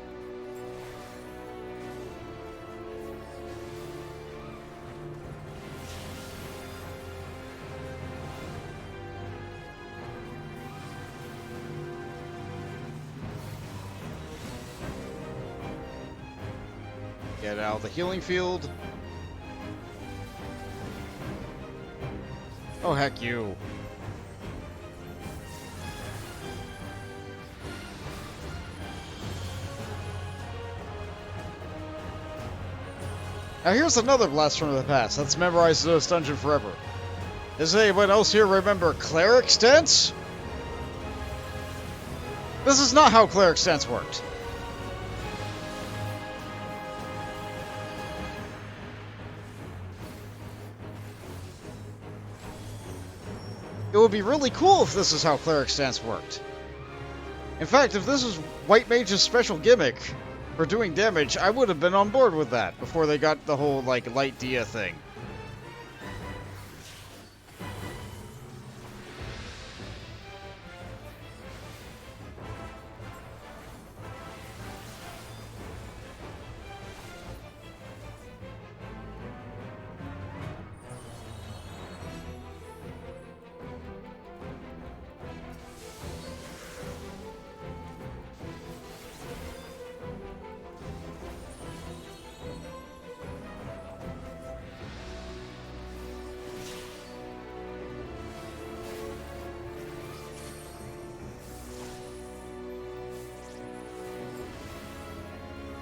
Get out of the healing field. Oh, heck you. Now here's another blast from the past. Let's memorize this dungeon forever. Does anyone else here remember Cleric Stance? This is not how Cleric Stance worked. It would be really cool if this is how Cleric Stance worked. In fact, if this was White Mage's special gimmick for doing damage, I would have been on board with that before they got the whole, like, light Dia thing.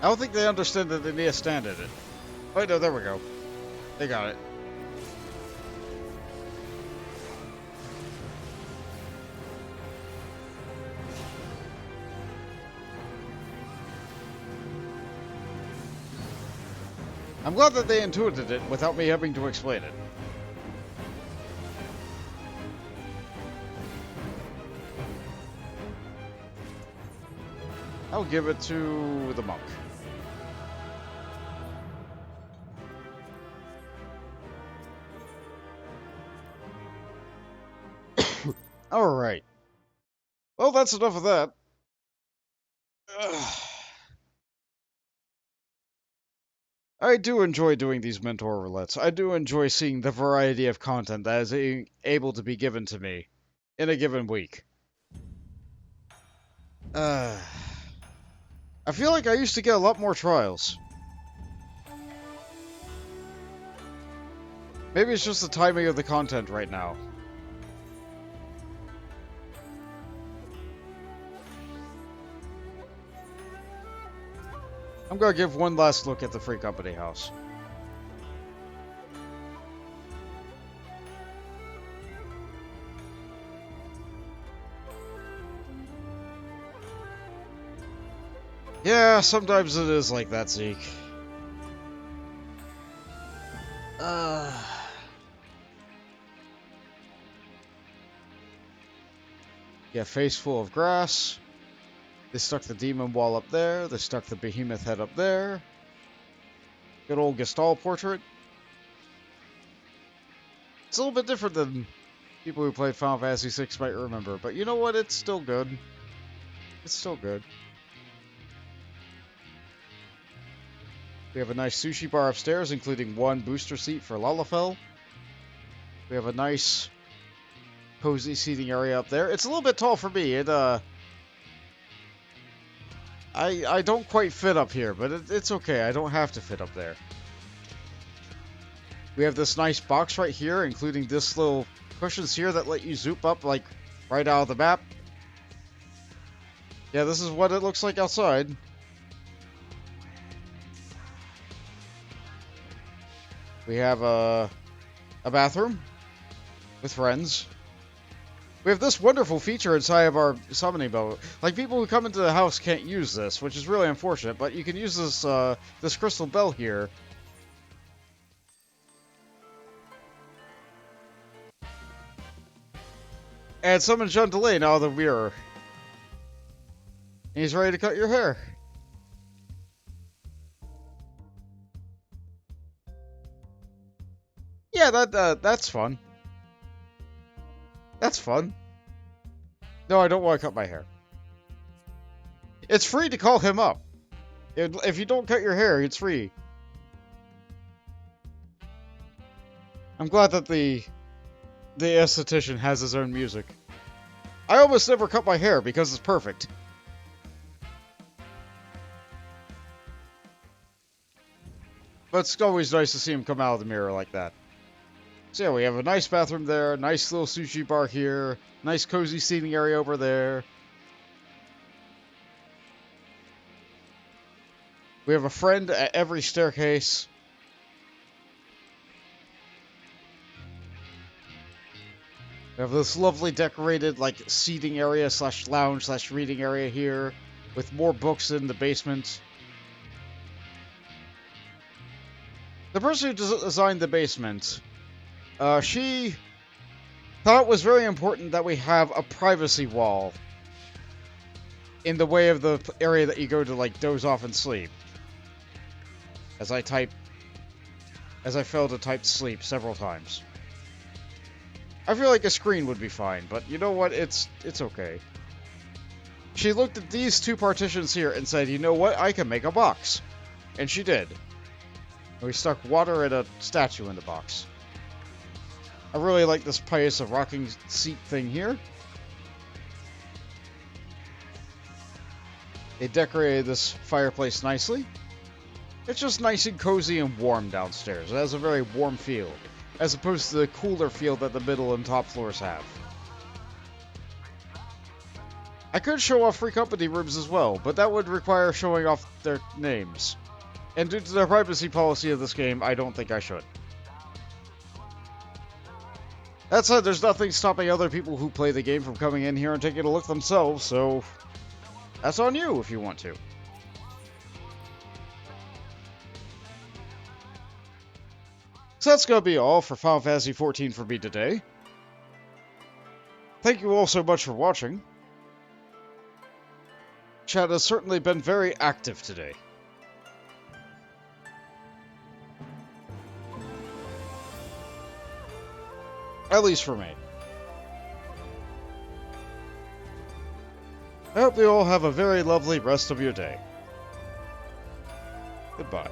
I don't think they understood that they need a stand at it. Wait, no, there we go. They got it. I'm glad that they intuited it without me having to explain it. I'll give it to the monk. Alright. Well, that's enough of that. Ugh. I do enjoy doing these mentor roulettes. I do enjoy seeing the variety of content that is able to be given to me in a given week. I feel like I used to get a lot more trials. Maybe it's just the timing of the content right now. I'm gonna give one last look at the Free Company house. Yeah, sometimes it is like that, Zeke. Yeah, face full of grass. They stuck the demon wall up there. They stuck the behemoth head up there. Good old Gestalt portrait. It's a little bit different than people who played Final Fantasy VI might remember, but you know what? It's still good. It's still good. We have a nice sushi bar upstairs, including one booster seat for Lalafell. We have a nice, cozy seating area up there. It's a little bit tall for me. I don't quite fit up here, but it's okay. I don't have to fit up there. We have this nice box right here, including this little cushions here that let you zoop up, like, right out of the map. Yeah, this is what it looks like outside. We have a bathroom with friends. We have this wonderful feature inside of our summoning boat. Like, people who come into the house can't use this, which is really unfortunate, but you can use this this crystal bell here. And summon Jean Delay now the mirror. And he's ready to cut your hair. Yeah, that's fun. That's fun. No, I don't want to cut my hair. It's free to call him up. If you don't cut your hair, it's free. I'm glad that the esthetician has his own music. I almost never cut my hair because it's perfect. But it's always nice to see him come out of the mirror like that. So yeah, we have a nice bathroom there, nice little sushi bar here, nice cozy seating area over there. We have a friend at every staircase. We have this lovely decorated, like, seating area slash lounge slash reading area here, with more books in the basement. The person who designed the basement, she thought it was very important that we have a privacy wall in the way of the area that you go to, like, doze off and sleep. As I failed to type sleep several times. I feel like a screen would be fine, but you know what? It's okay. She looked at these two partitions here and said, you know what? I can make a box. And she did. We stuck water and a statue in the box. I really like this pious of rocking seat thing here. They decorated this fireplace nicely. It's just nice and cozy and warm downstairs. It has a very warm feel, as opposed to the cooler feel that the middle and top floors have. I could show off Free Company rooms as well, but that would require showing off their names. And due to the privacy policy of this game, I don't think I should. That said, there's nothing stopping other people who play the game from coming in here and taking a look themselves, so that's on you if you want to. So that's going to be all for Final Fantasy XIV for me today. Thank you all so much for watching. Chat has certainly been very active today. At least for me. I hope you all have a very lovely rest of your day. Goodbye.